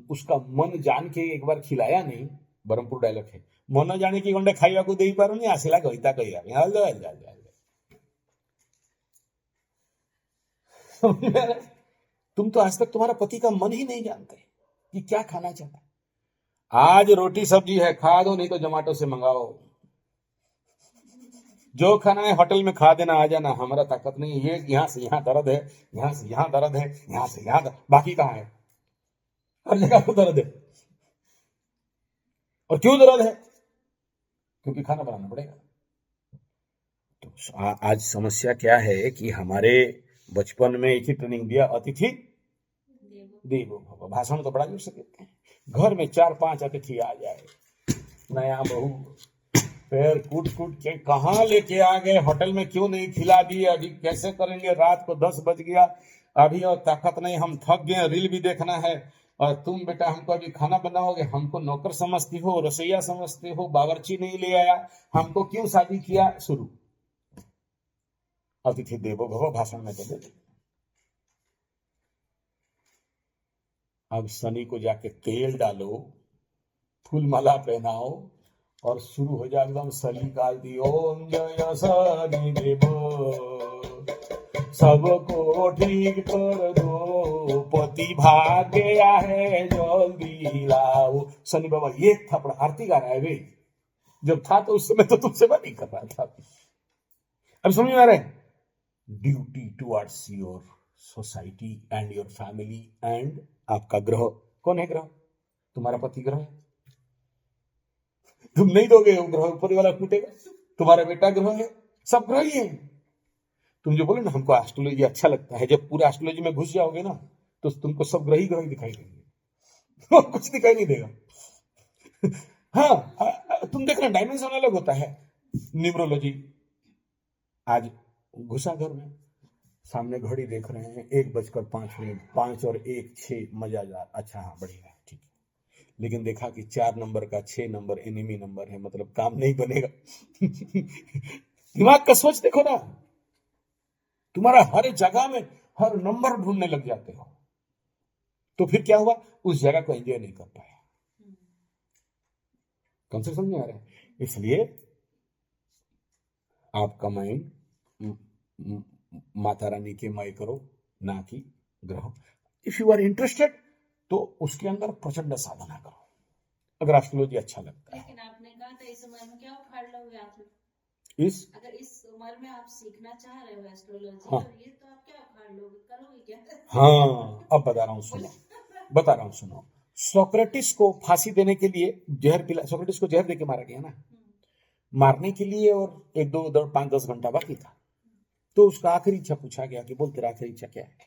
उसका मन जान के एक बार खिलाया नहीं। ब्रह्मपुर डायलॉग है, मन जाने की गंडे खाइबा को देई पारो नहीं, आसिला कहिता कहिया। तुम तो आज तक तुम्हारा पति का मन ही नहीं जानते कि क्या खाना चाहता है। आज रोटी सब्जी है, खा दो, नहीं तो जोमेटो से मंगाओ। जो खाना है होटल में खा देना, आ जाना। हमारा ताकत नहीं है, ये यहां से यहां दर्द है, यहां से यहां दर्द है, यहां से यहां बाकी कहां है? हर जगह को दर्द है। और क्यों दर्द है? क्योंकि खाना बनाना पड़ेगा। तो आज समस्या क्या है कि हमारे बचपन में एक ही ट्रेनिंग दिया, अतिथि देवो भव। भाषण तो बड़ा जोर से देते हैं। घर में 4-5 अतिथि आ जाए, नया बहू पैर कूट के कहाँ लेके आ गए, होटल में क्यों नहीं खिला दिए, अभी कैसे करेंगे, रात को 10 बज गया, अभी और ताकत नहीं, हम थक गए, रील भी देखना है, और तुम बेटा हमको अभी खाना बनाओगे, हमको नौकर समझती हो, रसोईया समझते हो, बावर्ची नहीं ले आया, हमको क्यों शादी किया। शुरू अतिथि देवो भव भाषण में तो दे। अब शनि को जाके तेल डालो, फूल माला पहनाओ और शुरू हो जाए एकदम सली काल दी, ओम जय शनि देव सबको ठीक कर दो, पति भाग गया है जल्दी लाओ। शनि बाबा ये थप्पड़ आरती गा रहा है भाई, जब था तो उस समय तो तुमसे बात नहीं कर रहा था। अब समझ में आ रहा है? Duty towards your society and your family and आपका ग्रह। कौन है ग्रह? तुम्हारा पति ग्रह है। तुम नहीं दोगे, वो ग्रह ऊपर वाला टूटेगा। तुम्हारा बेटा ग्रह है, सब ग्रह ही है। तुम जो बोले ना हमको एस्ट्रोलॉजी अच्छा लगता है, जब पूरा एस्ट्रोलॉजी में घुस जाओगे ना तो तुमको सब ग्रह ही दिखाई देंगे, कुछ दिखाई नहीं देगा। हाँ, तुम देख रहे डायमेंशन अलग होता है। न्यूमरोलॉजी आज घुसा घर में, सामने घड़ी देख रहे हैं 1:05, 5 और 1 6 मजादार। अच्छा हाँ बढ़िया है, ठीक है। लेकिन देखा कि 4 नंबर का 6 नंबर एनिमी नंबर है, मतलब काम नहीं बनेगा। दिमाग का सोच देखो ना, तुम्हारा हर जगह में हर नंबर ढूंढने लग जाते हो, तो फिर क्या हुआ, उस जगह को एंजॉय नहीं कर पाया। कंसेप्ट समझ में आ रहा है? इसलिए आपका माइंड माता रानी के मय करो, ना कि ग्रह। इफ यू आर इंटरेस्टेड तो उसके अंदर प्रचंड साधना करो, अगर एस्ट्रोलॉजी अच्छा लगता है। लेकिन आपने कहा था इस उम्र में क्या उखाड़ लोगे आप लोग? अगर इस उम्र में आप सीखना चाह रहे हो एस्ट्रोलॉजी, हाँ, तो ये तो आप क्या उखाड़ लोगे, करोगे क्या? हाँ, अब बता रहा हूँ सुनो। सोक्रेटिस को फांसी देने के लिए जहर पिला, सोक्रेटिस को जहर देके मारा गया ना, मारने के लिए और 1-2-5-10 घंटा बाकी था। तो उसका आखिरी इच्छा पूछा गया कि बोल तेरा आखिरी इच्छा क्या है?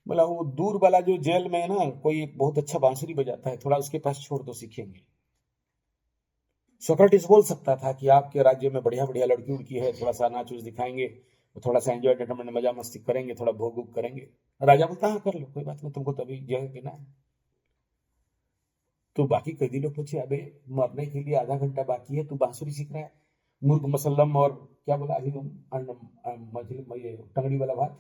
बोला वो दूर वाला जो जेल में है ना, कोई एक बहुत अच्छा बांसुरी बजाता है, थोड़ा उसके पास छोड़ दो, सीखेंगे। सोक्रेटिस बोल सकता था कि आपके राज्य में बढ़िया बढ़िया लड़की उड़की है, थोड़ा सा नाच उच दिखाएंगे, थोड़ा सा एंजॉय एंटरटेनमेंट मजा मस्ती करेंगे, थोड़ा भोग उग करेंगे। राजा बोलता हाँ कर लो, कोई बात नहीं, तुमको तभी जगह पीना है। तो बाकी कैदी लोग पूछे अबे मरने के लिए आधा घंटा बाकी है, तू बांसुरी सीख रहा है, मुर्ग मसल्लम और क्या बोला अभी तुम, मछली टंगड़ी वाला भात,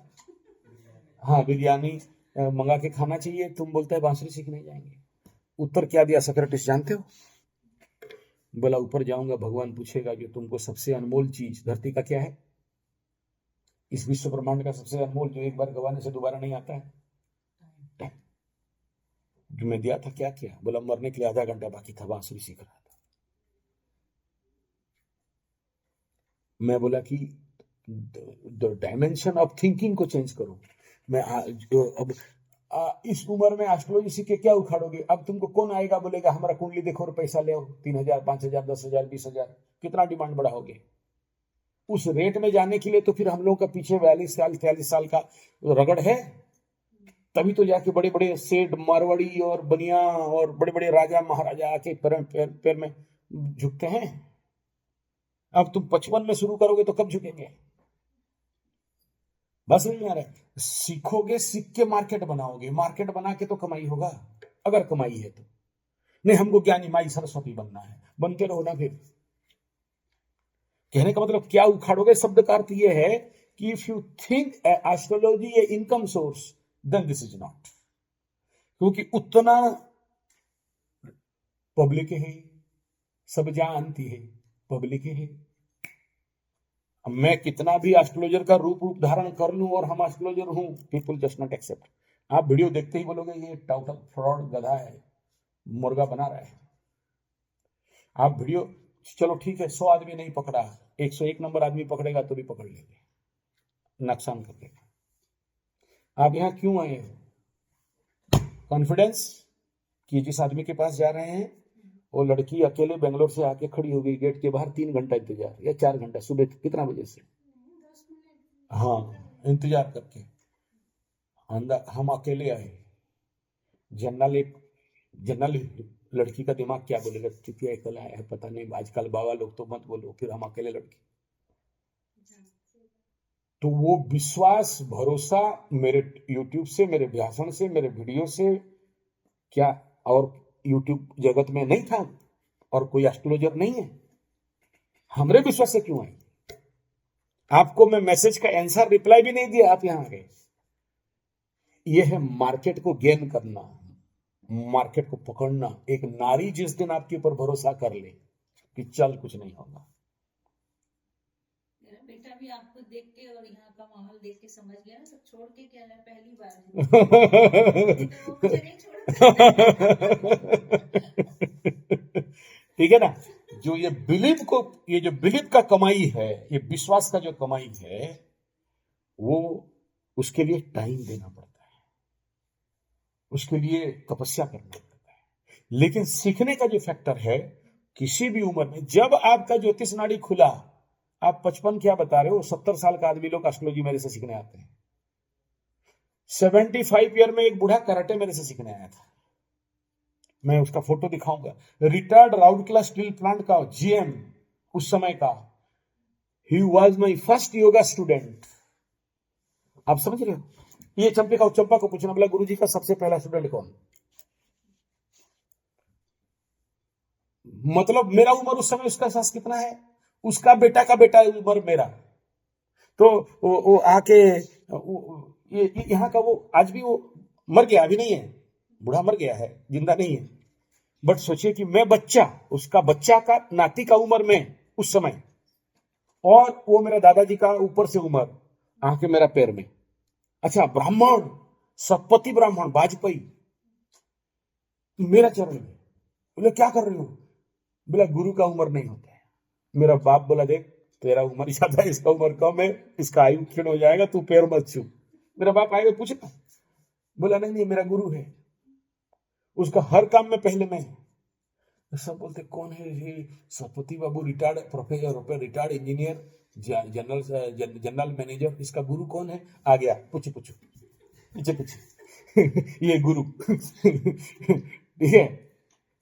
हाँ बिरयानी मंगा के खाना चाहिए, तुम बोलता है बांसुरी सीखने जाएंगे। उत्तर क्या दिया सोक्रेटिस जानते हो? बोला ऊपर जाऊंगा, भगवान पूछेगा जो तुमको सबसे अनमोल चीज धरती का क्या है, इस विश्व ब्रह्मांड का सबसे अनमोल जो एक बार गवाने से दोबारा नहीं आता है, जो मैं दिया था क्या किया? बोला मरने के लिए आधा घंटा बाकी था, बांसुरी सीख रहा था। मैं बोला कि द डायमेंशन ऑफ थिंकिंग को चेंज करो। मैं अब इस उम्र में एस्ट्रोलॉजी सीख के क्या उखाड़ोगे? अब तुमको कौन आएगा बोलेगा हमारा कुंडली देखो और पैसा ले, 3,000 5,000 10,000 20,000, कितना डिमांड बढ़ाओगे? उस रेट में जाने के लिए तो फिर हम लोगों का पीछे 42 साल 43 साल का रगड़ है। तभी तो जाके बड़े बड़े सेठ मारवाड़ी और बनिया और बड़े बड़े राजा महाराजा आके पैर में झुकते हैं। अब तुम 55 में शुरू करोगे तो कब झुकेंगे? बस नहीं आ रहा है। सीखोगे, सीख के मार्केट बनाओगे, मार्केट बना के तो कमाई होगा, अगर कमाई है तो। नहीं हमको ज्ञानी माई सरस्वती बनना है, बनते रहो ना फिर। कहने का मतलब क्या उखाड़ोगे? शब्द का अर्थ यह है कि if you think astrology a income source then this is not, क्योंकि उतना पब्लिक है, सब जानती है, पब्लिक है। अब मैं कितना भी एस्ट्रोलॉजर का रूप धारण कर लूं और हम एस्ट्रोलॉजर हूं, पीपल जस्ट नॉट एक्सेप्ट। आप वीडियो देखते ही बोलोगे ये टाउटर फ्रॉड गधा है, मुर्गा बना रहा है। आप वीडियो, चलो ठीक है 100 आदमी नहीं पकड़ा, 101 नंबर आदमी पकड़ेगा तो भी पकड़ लेंगे, नुकसान कर देगा। आप यहां क्यों आए हो? कॉन्फिडेंस कि जिस आदमी के पास जा रहे हैं वो लड़की अकेले बेंगलोर से आके खड़ी हो गई गेट के बाहर, 3 घंटा इंतजार या 4 घंटा, सुबह कितना बजे से, हाँ इंतजार करके अंदर हम अकेले आए। जनरल लड़की का दिमाग क्या बोलेगा? चुतिया अकेला आया है, पता नहीं, आजकल बाबा लोग तो मत बोलो, फिर हम अकेले लड़की। तो वो विश्वास भरोसा मेरे यूट्यूब से, मेरे भाषण से, मेरे वीडियो से क्या और यूट्यूब जगत में नहीं था, और कोई एस्ट्रोलॉजर नहीं है, हमरे विश्वास से क्यों आए? आपको मैं मैसेज का आंसर रिप्लाई भी नहीं दिया, आप यहां आ गए। यह है मार्केट को गेन करना, मार्केट को पकड़ना। एक नारी जिस दिन आपके ऊपर भरोसा कर ले कि चल कुछ नहीं होगा। मेरा बेटा भी आपको देख के और यहाँ का माहौल देख के समझ गया ना, सब छोड़ के क्या है, पहली बार है। तो वो मुझे नहीं छोड़ा। ठीक है ना? जो ये जो बिलीव का कमाई है, ये विश्वास का जो कमाई है, वो उसके लिए टाइम देना पड़ता है, उसके लिए तपस्या करना पड़ता है। लेकिन सीखने का जो फैक्टर है, किसी भी उम्र में, जब आपका ज्योतिष नाड़ी खुला, आप 55 क्या बता रहे हो, 70 साल का आदमी लोग एस्ट्रोलॉजी मेरे से सीखने आते हैं। 75 ईयर में एक बूढ़ा कराटे मेरे से सीखने आया था, मैं उसका फोटो दिखाऊंगा। रिटायर्ड राउरकेला स्टील प्लांट का जीएम उस समय का, he was my first yoga student. आप समझ रहे हो? ये चंपा को पूछना, बोला गुरुजी का सबसे पहला स्टूडेंट कौन? मतलब मेरा उम्र उस समय उसका साथ कितना है, उसका बेटा का बेटा उम्र मेरा। तो वो आके यहाँ का, वो आज भी वो मर गया, अभी नहीं है, बूढ़ा मर गया है, जिंदा नहीं है। बट सोचिए कि मैं बच्चा, उसका बच्चा का नाती का उम्र में उस समय, और वो मेरा दादाजी का ऊपर से उम्र, आके मेरा पैर में। अच्छा, ब्राह्मण, सतपति ब्राह्मण वाजपेयी मेरा चरण में। बोले क्या कर रहे हो? बोला गुरु का उम्र नहीं होता है। मेरा बाप बोला देख तेरा उम्र ज्यादा है, इसका उम्र कम है, इसका आयु क्षीण हो जाएगा, तू पैर मत छू। मेरा बाप आएगा पूछना, बोला नहीं मेरा गुरु है, उसका हर काम में पहले में है। सब बोलते कौन है ये? Satpathy babu, retired professor, retired engineer, general manager, इसका गुरु कौन है? आ गया, पूछो पीछे ये गुरु। ठीक है,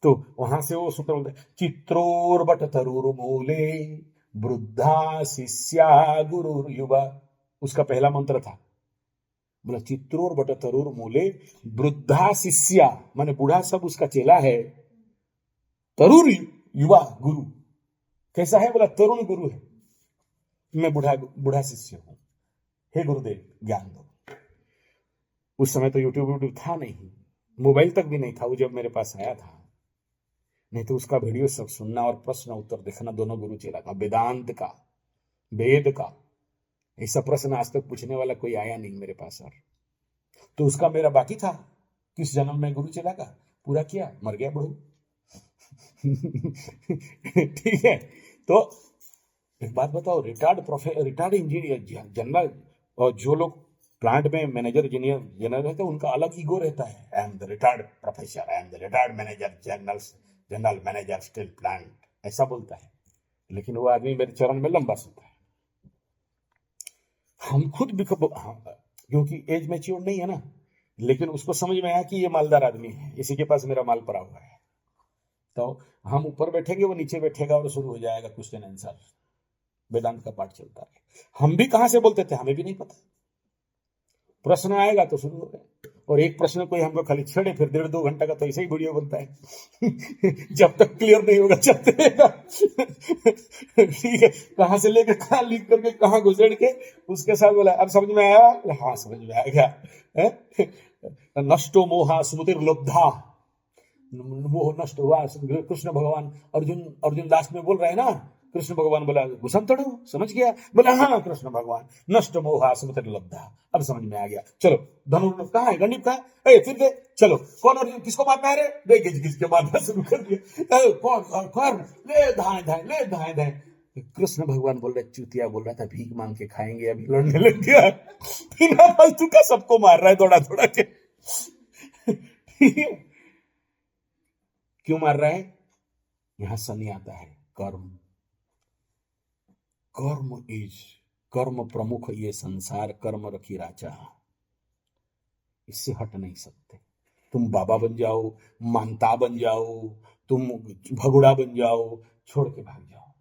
तो वहां से वो सूत्र बोलते, चित्रोर्बट तरुर मूले वृद्धा शिष्या गुरु युवा। उसका पहला मंत्र था, बोला चित्रोर्बट तरुर मूले वृद्धा शिष्या, माने बूढ़ा सब उसका चेला है, तरुर युवा गुरु। कैसा है? बोला तरुण गुरु है, मैं बूढ़ा शिष्य हूं, हे गुरुदेव ज्ञान दो। उस समय तो यूट्यूब था नहीं, मोबाइल तक भी नहीं था वो जब मेरे पास आया था, नहीं तो उसका वीडियो सब सुनना और प्रश्न उत्तर देखना, दोनों गुरु चेला का, वेदांत का, वेद का। ऐसा प्रश्न आज तक पूछने वाला कोई आया नहीं मेरे पास। और तो उसका मेरा बाकी था, किस जन्म में गुरु चेला का पूरा किया, मर गया बड़ू। ठीक है, तो एक बात बताओ, रिटायर्ड इंजीनियर, जनरल, और जो लोग प्लांट में मैनेजर इंजीनियर रहते हैं, उनका अलग ईगो रहता है। I am the retired professor, I am the retired manager, general manager steel plant, ऐसा बोलता है। लेकिन वो आदमी मेरे चरण में लंबा सुनता है। हम खुद भी क्योंकि एज मैच्योर नहीं है ना, लेकिन उसको समझ में आया कि ये मालदार आदमी है, इसी के पास मेरा माल पड़ा हुआ है। तो हम ऊपर बैठेंगे, वो नीचे बैठेगा और शुरू हो जाएगा क्वेश्चन आंसर, वेदांत का पाठ चलता है। हम भी कहां से बोलते थे हमें भी नहीं पता, प्रश्न आएगा तो शुरू हो गए, और एक प्रश्न कोई हमको खाली छेड़े फिर 1.5-2 घंटा का तो ऐसे ही वीडियो बनता है जब तक क्लियर नहीं होगा चलते रहेगा ठीक है, कहां से लेकर कहां लिख करके कहां घुसेड़ के उसके साथ बोला अब समझ में आया, हाँ समझ में आ गया। नष्टो मोहा स्मृतिर्लब्धा, मोह नष्ट हुआ। कृष्ण भगवान अर्जुन लास्ट में बोल रहे हैं ना, कृष्ण भगवान बोला घुसम तोड़ो, समझ गया, बोला हाँ कृष्ण भगवान नष्ट मोहा स्मृतिर्लब्धा, अब समझ में आ गया। चलो धनुर्धर कहाँ है, गंडीप कहाँ है, फिर दे चलो कौन अर्जुन किसको मारना है रे, दे घिस के मारना शुरू कर दिया, कौन ले धाए धाए ले धाए धाए। कृष्ण भगवान बोल रहे, चूतिया बोल रहा था भीख मांग के खाएंगे, अभी लड़ने लग गया, बिना फालतू का सबको मार रहा है दौड़ा दौड़ा के क्यों मार रहा है, यहां शनि आता है, कर्म, कर्म प्रमुख ये संसार, कर्म रखी राजा, इससे हट नहीं सकते। तुम बाबा बन जाओ, मानता बन जाओ, तुम भगुड़ा बन जाओ, छोड़ के भाग जाओ।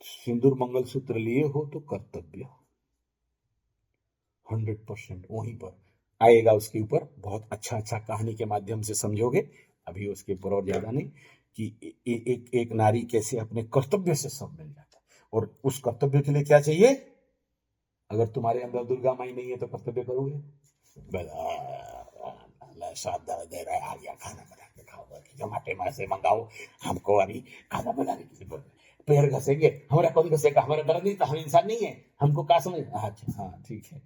सिंदूर मंगलसूत्र लिए हो तो कर्तव्य 100% वहीं पर आएगा, उसके ऊपर बहुत अच्छा कहानी के माध्यम से समझोगे, अभी उसके ऊपर और ज्यादा नहीं, कि एक नारी कैसे अपने कर्तव्य से सब मिल जाता है। और उस कर्तव्य के लिए क्या चाहिए, अगर तुम्हारे अंदर दुर्गा माई नहीं है तो कर्तव्य करोगे, दे रहा है, आ गया खाना बना के खाओ, जोमाटे में से मंगाओ, हमको अभी खाना बनाने की पैर घसेंगे, हमारा कौन घसेगा, हमारा डर नहीं था, हम इंसान नहीं है, हमको क्या समझ, अच्छा हाँ ठीक है,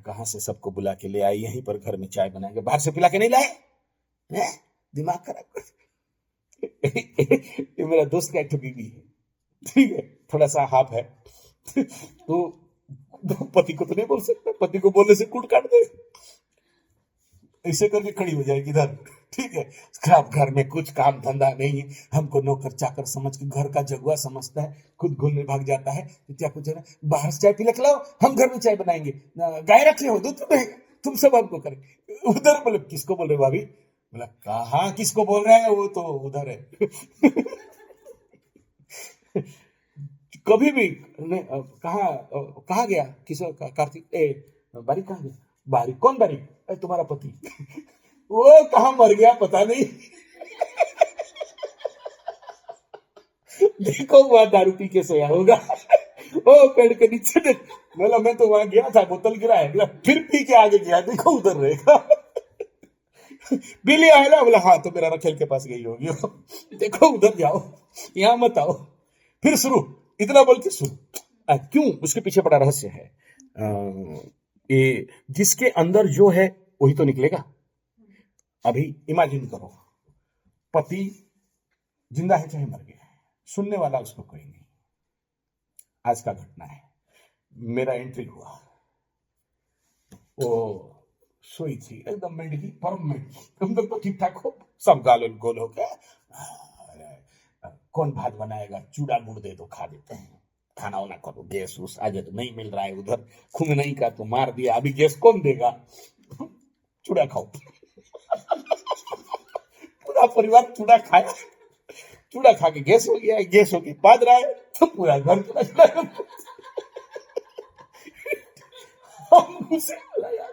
कहाँ से सबको बुला के ले आए, यहीं पर घर में चाय बनाएंगे, बाहर से पिला के नहीं लाए, दिमाग खराब कर ये मेरा दोस्त का एक बीवी है, ठीक है, थोड़ा सा हाफ है तो पति को तो नहीं बोल सकता, पति को बोलने से कूट काट दे, ऐसे करके खड़ी हो जाएगी इधर, ठीक है, खराब घर में कुछ काम धंधा नहीं है, हमको नौकर चाकर समझ के घर का जगुआ समझता है, खुद घूमने भाग जाता है, तो क्या कुछ है ना, बाहर से चाय पी के लाओ, हम घर में चाय बनाएंगे, गाय रखे हो दूध तो तुम सब हमको करें, उधर बोले किसको बोल रहे भाभी, बोला कहा किसको बोल रहे हैं, वो तो उधर है कभी भी कहा गया किसी कार्तिक बारीक कहा गया, बारीक कौन बारीक, तुम्हारा पति वो कहा मर गया पता नहीं देखो वह दारू पी के सोया होगा ओ पेड़ के नीचे देख, बोला मैं तो वहां गया था, बोतल गिरा है, बोला फिर पी के आगे गया, देखो उधर रहेगा बिल्ली आएगा, बोला हाँ तो मेरा रखेल के पास गई होगी देखो उधर जाओ, यहां मत आओ, फिर शुरू, इतना बोल के शुरू। क्यों, उसके पीछे बड़ा रहस्य है, ये जिसके अंदर जो है वही तो निकलेगा। अभी इमेजिन करो, पति जिंदा है चाहे मर गया है, सुनने वाला उसको कोई नहीं, आज का घटना है, मेरा एंट्री हुआ, वो सोई थी एकदम मेंढकी, परम मेंढकी, तुम लोग तो ठीक ठाक हो, सब गाल गोल हो गया, कौन भात बनाएगा, चूड़ा गुड़ दे दो खा लेते हैं, खाना वाना करो, गैस उस आज तो नहीं मिल रहा है, उधर खून नहीं का तो मार दिया, अभी गैस कौन देगा, चूड़ा खाओ पूरा परिवार चूड़ा खाया, चूड़ा खा के गैस हो गया, गैस हो गई पाद रहा है तो पूरा घर चूड़ा हम उसे बोला यार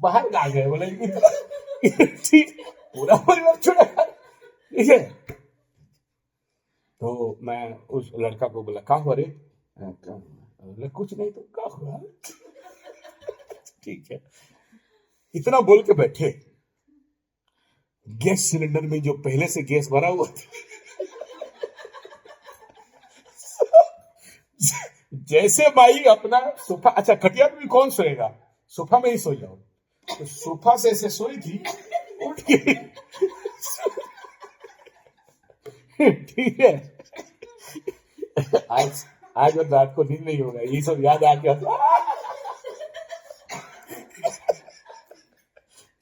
बाहर आ गए, बोले ठीक, पूरा परिवार चूड़ा खा, ठीक है। तो मैं उस लड़का को बोला क्या हुआ रे, कुछ नहीं, तो क्या हुआ ठीक है, इतना बोल के बैठे, गैस सिलेंडर में जो पहले से गैस भरा हुआ था जैसे भाई अपना सोफा, अच्छा खटिया में भी कौन सोएगा, सोफा में ही सो जाओ, तो सोफा से ऐसे सोई थी, उठ के ठीक है, आज और रात को नींद नहीं होगा, ये सब याद आ गया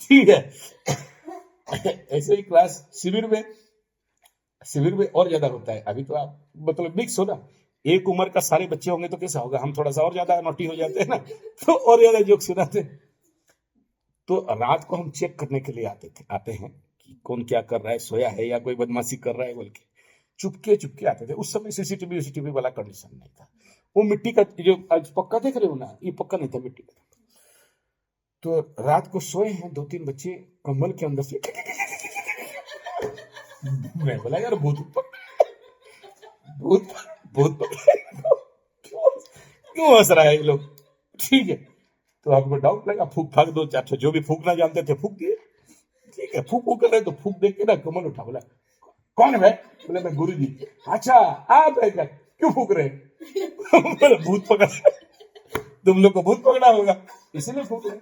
ठीक है। ऐसे ही क्लास शिविर में और ज्यादा होता है, अभी तो आप मतलब मिक्स हो ना, एक उम्र का सारे बच्चे होंगे तो कैसा होगा, हम थोड़ा सा और ज्यादा नोटी हो जाते हैं ना, तो और ज्यादा जोक सुनाते हैं। तो रात को हम चेक करने के लिए आते हैं कि कौन क्या कर रहा है, सोया है या कोई बदमाशी कर रहा है बोल के चुपके चुपके आते थे। उस समय सीसीटीवी वाला कंडीशन नहीं था। वो मिट्टी का जो आज पक्का देख रहे हो ना, ये पक्का नहीं था, मिट्टी का। तो रात को सोए हैं 2-3 बच्चे कंबल के अंदर से मैं बोला यार भूत भूत भूत क्यों हंस रहा है ये लोग। ठीक है, तो आपको डाउट लगा, फूक फाक दो, अच्छा जो भी फूकना जानते थे फूक दिए। ठीक है, फूक कर रहे तो फूक दे के ना कमल उठा, बोला कौन है भाई? बोले मैं गुरु जी। अच्छा आप है क्या, क्यों फूक रहे? बोला भूत पकड़ा, तुम लोग को भूत पकड़ा होगा इसीलिए फूक रहे।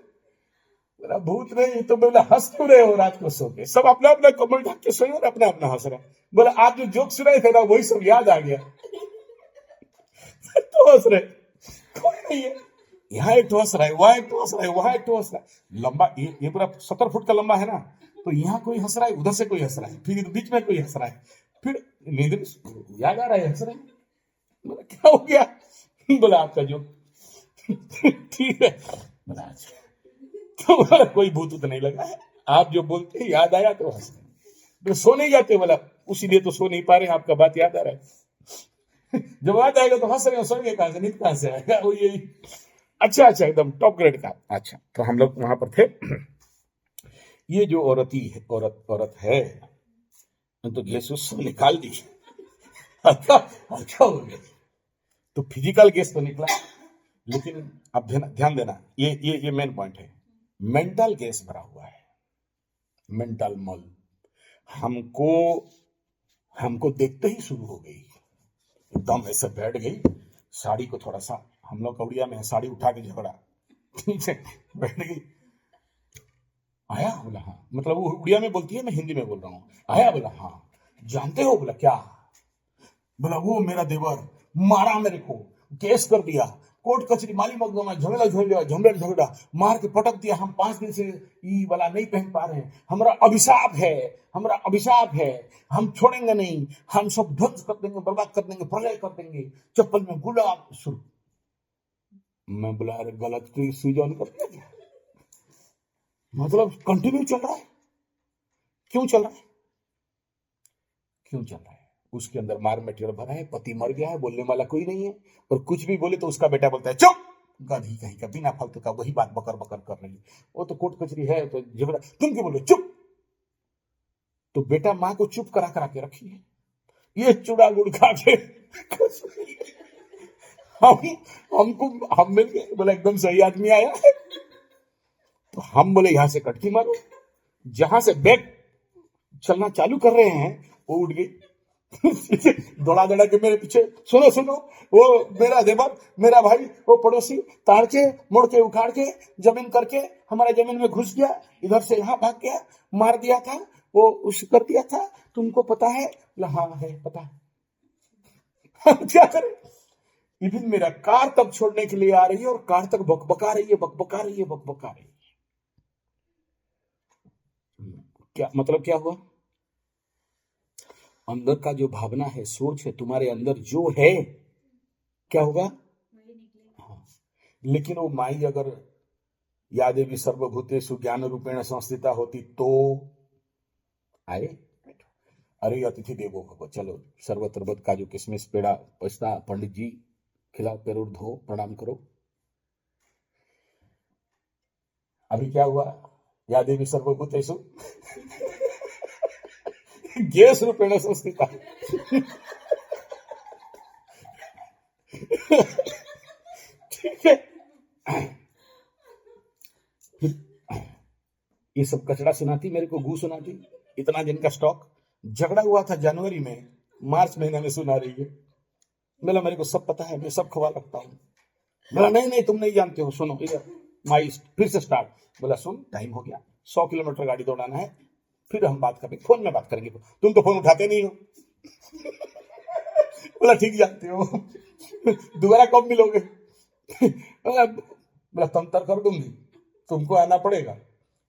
बोला भूत नहीं तो। बोला हंस क्यों रहे हो रात को सो के? सब अपना अपना कमल ढक के सोए और अपना अपना हंस रहे। बोला आप जो जोक सुनाए थे ना वही सब याद आ गया तो हंस रहे। कोई नहीं है, यहाँ एक हंस रहा है, वहां एक हंस रहा है, वहां एक हंस रहा है। लंबा ये पूरा 70 फुट का लंबा है ना, तो यहाँ कोई हंस रहा है, उधर से कोई हंस रहा है, फिर बीच में कोई हंस रहा है, फिर नींद में याद आ रहा है हंस रहे हैं। बोला क्या हो गया? बोला आपका जो ठीक है। बोला अच्छा, तो बोला कोई भूत उत नहीं लगा है, आप जो बोलते हैं याद आया तो हंस रहे। तो सो नहीं जाते? बोला उसीलिए तो सो नहीं पा रहे हैं, आपका बात याद आ रहा है। जब याद आएगा तो हंस रहे हो, सोएंगे कहां से, नींद कहां से आएगा? वो यही। अच्छा एकदम टॉप ग्रेड का। अच्छा, तो हम लोग वहां पर थे। ये जो औरत है तो गैस उससे निकाल दी, अच्छा हो गया। तो फिजिकल गैस तो निकला, लेकिन अब ध्यान देना, ये मेन पॉइंट है। मेंटल गैस भरा हुआ है, मेंटल मल। हमको देखते ही शुरू हो गई, एकदम ऐसे बैठ गई। साड़ी को थोड़ा सा, हम लोग उड़िया में साड़ी उठा के झगड़ा, ठीक है, बैठ गई। आया? बोला हाँ। मतलब वो उड़िया में बोलती है, मैं हिंदी में बोल रहा हूँ। आया? बोला हाँ। जानते हो? बोला क्या? बोला वो मेरा देवर मारा मेरे को, केस कर दिया, कोर्ट कचरी माली मकदमा, झगड़ा मार के पटक दिया। हम 5 दिन से ये वाला नहीं पहन पा रहे हैं, हमारा अभिशाप है, हम छोड़ेंगे नहीं, हम सब ध्वंस कर देंगे, बर्बाद कर देंगे, प्रलय कर देंगे, चप्पल में गुलाब शुरू। मैं बोला अरे गलत स्विच ऑन कर दिया क्या? मतलब कंटिन्यू चल रहा है। क्यों चल रहा है? उसके अंदर मार मटेरियल भरा है, पति मर गया है, बोलने वाला कोई नहीं है, और कुछ भी बोले तो उसका बेटा बोलता है चुप, गधी कहीं का, बिना फालतू का वही बात बकर कर रही है। वो तो कोर्ट कचरी है तो झगड़ा, तुम क्यों बोलो चुप? तो बेटा माँ को चुप करा के रखी है। ये चूड़ा गुड़ खा के हम मिल गए। बोला एकदम सही आदमी आया है। तो हम बोले यहां से कटकी मारो। जहां से बैक चलना चालू कर रहे हैं वो उठ गई दौड़ा के मेरे पीछे। सुनो, वो मेरा देवर, मेरा भाई, वो पड़ोसी ताड़ के मुड़ के उखाड़ के जमीन करके हमारे जमीन में घुस गया, इधर से यहाँ भाग गया, मार दिया था, वो उस कर दिया था, तुमको पता है? हाँ है पता है। क्या करें? इवन मेरा कार तक छोड़ने के लिए आ रही है और कार तक बकबका रही है। क्या मतलब, क्या हुआ? अंदर का जो भावना है, सोच है, तुम्हारे अंदर जो है, क्या होगा? हाँ। लेकिन वो माई अगर या देवी सर्वभूतेषु ज्ञान रूपेण संस्थिता होती तो आए। अरे अतिथि देवो भव, चलो सर्वत्र काजू किशमिश पेड़ा पछता, पंडित जी खिलाओ, पैर धो, प्रणाम करो। अभी क्या हुआ? या देवी सर्वभूतेषु गैस रूपेण संस्थिता। ठीक है, ये सब कचड़ा सुनाती, मेरे को गू सुनाती। इतना दिन का स्टॉक झगड़ा हुआ था जनवरी में, मार्च महीने में सुना रही है। बोला मेरे को सब पता है, मैं सब खवा रखता हूँ। बोला नहीं तुम नहीं जानते हो, सुनो इधर। माई फिर से स्टार्ट। बोला सुन, टाइम हो गया, 100 किलोमीटर गाड़ी दौड़ाना है, फिर हम बात करेंगे, फोन में बात करेंगे, तुम तो फोन उठाते नहीं हो। बोला ठीक जानते हो, दोबारा कब मिलोगे? बोला तंतर कर दूंगी, तुमको आना पड़ेगा,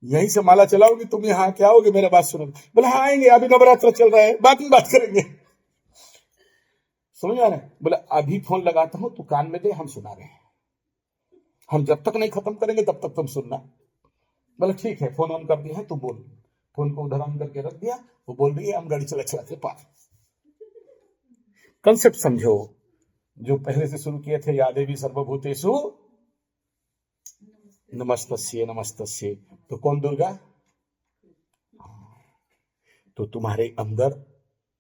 यहीं से माला चलाओगी, तुम यहाँ क्या आओगे, मेरा बात सुनोगे? बोला हाँ आएंगे, अभी नवरात्र चल रहा है, बाद में बात करेंगे। समझ आ रहा है? बोले अभी फोन लगाता हूं तू कान में दे, हम सुना रहे हैं, हम जब तक नहीं खत्म करेंगे तब तक तुम सुनना। बोले ठीक है, फोन ऑन कर दिया है, तू बोल। फोन को उधर ऑन करके रख दिया, वो बोल रही है, हम गाड़ी चला चलाते पार। कंसेप्ट समझो, जो पहले से शुरू किए थे, यादें भी सर्वभूतेषु नमस्तस्ये नमस्तस्ये। तो कौन दुर्गा? तो तुम्हारे अंदर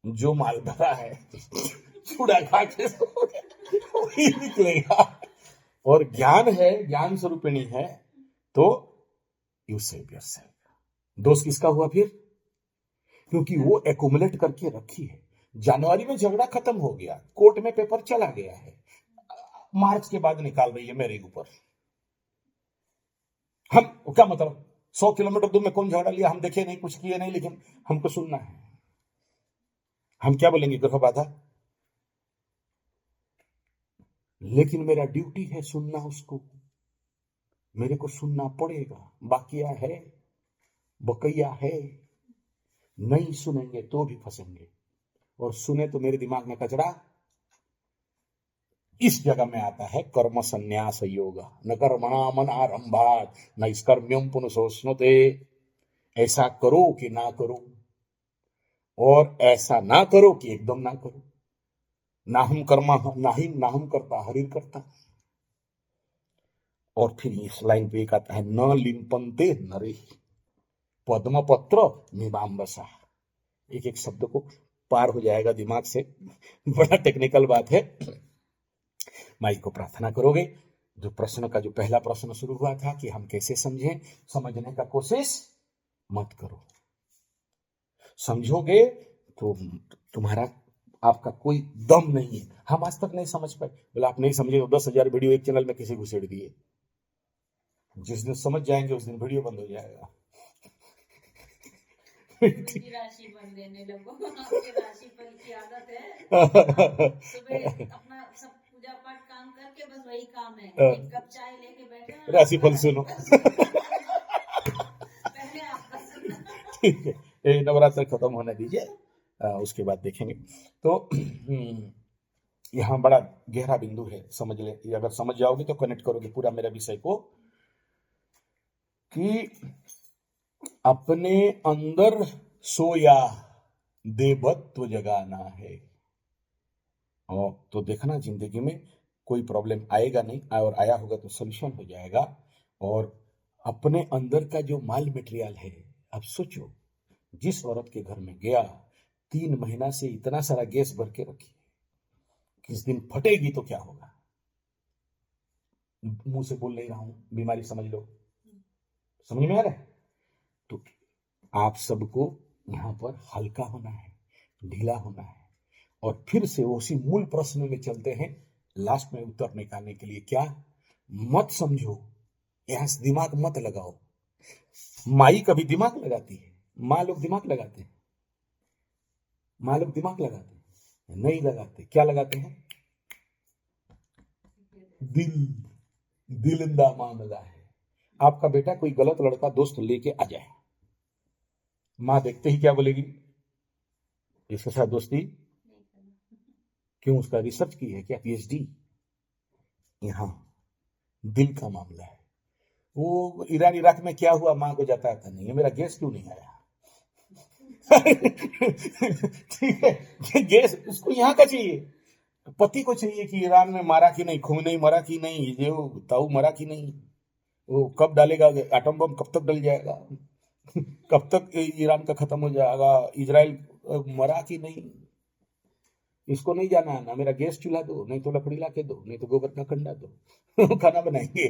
जो माल भरा है चूड़ा खा के वही निकलेगा। और ज्ञान है, ज्ञान स्वरूपिणी है, तो यू सेव योरसेल्फ। दोष किसका हुआ फिर? क्योंकि वो एक्यूमुलेट करके रखी है। जनवरी में झगड़ा खत्म हो गया, कोर्ट में पेपर चला गया है, मार्च के बाद निकाल रही है मेरे ऊपर। हम क्या मतलब 100 किलोमीटर दूर में कौन झगड़ा लिया, हम देखे नहीं, कुछ किए नहीं, लेकिन हमको सुनना है। हम क्या बोलेंगे? ग्रह बाधा। लेकिन मेरा ड्यूटी है सुनना उसको, मेरे को सुनना पड़ेगा। बाकिया है, बकैया है, नहीं सुनेंगे तो भी फंसेंगे। और सुने तो मेरे दिमाग में कचरा इस जगह में आता है, कर्म संन्यास योग। न कर्मणा मन आरंभात नैष्कर्म्यम पुनसोष्णुते। ऐसा करो कि ना करो, और ऐसा ना करो कि एकदम ना करो। ना हम कर्मा ना हम करता, हरिर करता। और फिर इस लाइन पे एक आता है, न लिंपन्ते नरे पद्म पत्र मीमांबसा। एक एक शब्द को पार हो जाएगा दिमाग से, बड़ा टेक्निकल बात है। माई को प्रार्थना करोगे। जो प्रश्न का जो पहला प्रश्न शुरू हुआ था कि हम कैसे समझें, समझने का कोशिश मत करो। समझोगे तो तुम्हारा आपका कोई दम नहीं है। हम आज तक नहीं समझ पाए, बोला आप नहीं समझे तो 10,000 वीडियो एक चैनल में किसी घुसेड़ दिए। जिस दिन समझ जाएंगे उस दिन वीडियो बंद हो जाएगा। राशि बन देने लगो। आपके राशि फल की आदत है, सुबह अपना सब पूजा पाठ काम करके बस वही काम है, एक कप चाय लेके बैठे राशि फल सुनो। पहले आपका सुनना। ठीक है, ये नवरात्र खत्म होने दीजिए, उसके बाद देखेंगे। तो यहाँ बड़ा गहरा बिंदु है, समझ ले। अगर समझ जाओगे तो कनेक्ट करोगे पूरा मेरा विषय को, कि अपने अंदर सोया देवत्व जगाना है। और तो देखना जिंदगी में कोई प्रॉब्लम आएगा नहीं, और आया होगा तो सोल्यूशन हो जाएगा। और अपने अंदर का जो माल मटेरियल है, अब सोचो, जिस औरत के घर में गया 3 महीना से इतना सारा गैस भर के रखी, किस दिन फटेगी तो क्या होगा? मुंह से बोल नहीं रहा हूं, बीमारी समझ लो। समझ में आ रहा है? तो आप सबको यहां पर हल्का होना है, ढीला होना है। और फिर से उसी मूल प्रश्न में चलते हैं, लास्ट में उत्तर निकालने के लिए। क्या? मत समझो, यहां से दिमाग मत लगाओ। माई कभी दिमाग लगाती है, माँ लोग दिमाग लगाते हैं, माँ लोग दिमाग लगाते हैं? नहीं लगाते। क्या लगाते हैं? दिलिंदा मामला है। आपका बेटा कोई गलत लड़का दोस्त लेके आ जाए, माँ देखते ही क्या बोलेगी? इसके साथ दोस्ती क्यों? उसका रिसर्च की है क्या? PhD? यहां दिल का मामला है। वो ईरान इराक में क्या हुआ, माँ को जाता था नहीं है, मेरा गैस क्यों नहीं आया? ठीक है, गैस उसको यहाँ का चाहिए, पति को चाहिए कि ईरान में मारा कि नहीं, खुमेनी मरा कि नहीं, जो ताऊ मरा कि नहीं, वो कब डालेगा एटम बम, कब तक डल जाएगा, कब तक ईरान का खत्म हो जाएगा, इजराइल मरा कि नहीं, इसको नहीं जाना है ना। मेरा गैस चूल्हा दो, नहीं तो लकड़ी ला के दो, नहीं तो गोबर का कंडा दो, खाना बनाएंगे।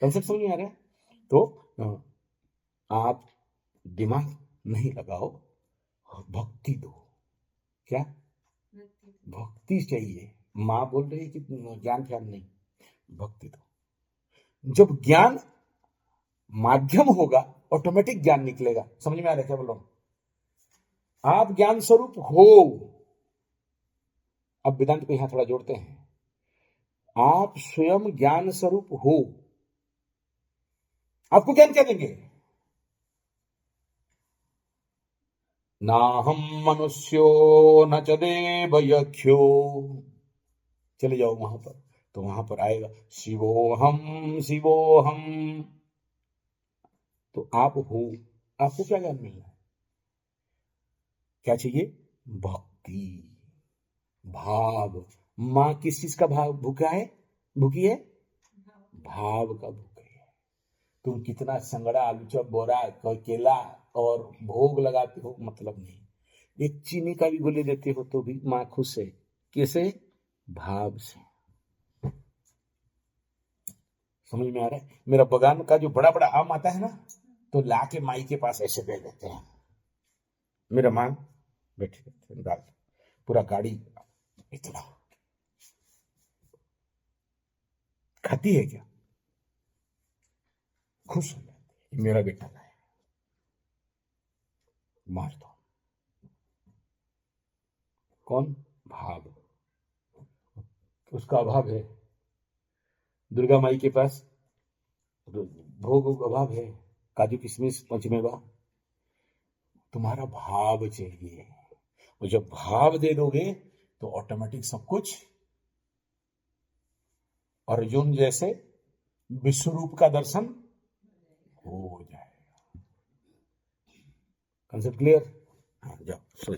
कंसेप्ट समझ में आ रहा है? तो आप दिमाग नहीं लगाओ, भक्ति दो। क्या? भक्ति चाहिए। माँ बोल रही कि ज्ञान ध्यान नहीं, भक्ति दो। जब ज्ञान माध्यम होगा, ऑटोमेटिक ज्ञान निकलेगा। समझ में आ रहा है क्या बोल रहा हूं? आप ज्ञान स्वरूप हो। अब वेदांत को यहां थोड़ा जोड़ते हैं। आप स्वयं ज्ञान स्वरूप हो। आपको ज्ञान क्या देंगे? नाहम मनुष्यो न च देवयख्यो। चले जाओ वहां पर, तो वहां पर आएगा शिवोहम शिवोहम। तो आप हो, आपको क्या ज्ञान मिलना है? क्या चाहिए? भक्ति, भाव। माँ किस चीज का भाव भूखा है, भूखी है? भाव का भूखे है। तुम कितना संगड़ा, आलू चॉप, बोरा, केला और भोग लगाते हो, मतलब नहीं। एक चीनी का भी गोली देते हो तो भी माँ खुश है। कैसे? भाव से। समझ में आ रहा है? मेरा बगान का जो बड़ा बड़ा आम आता है ना, तो लाके माई के पास ऐसे दे देते हैं। मेरा माँ बैठे रहते हैं, डाल पूरा गाड़ी इतना। खाती है क्या? खुश हो जाती है, मेरा बेटा लाया, मार दो। कौन? भाव। उसका अभाव है। दुर्गा माई के पास भोग अभाव है, काजू किशमिश पंचमेवा। तुम्हारा भाव चाहिए, और जब भाव दे दोगे तो ऑटोमेटिक सब कुछ। अर्जुन जैसे विश्व रूप का दर्शन हो जाएगा। Concept clear? हाँ, जाओ।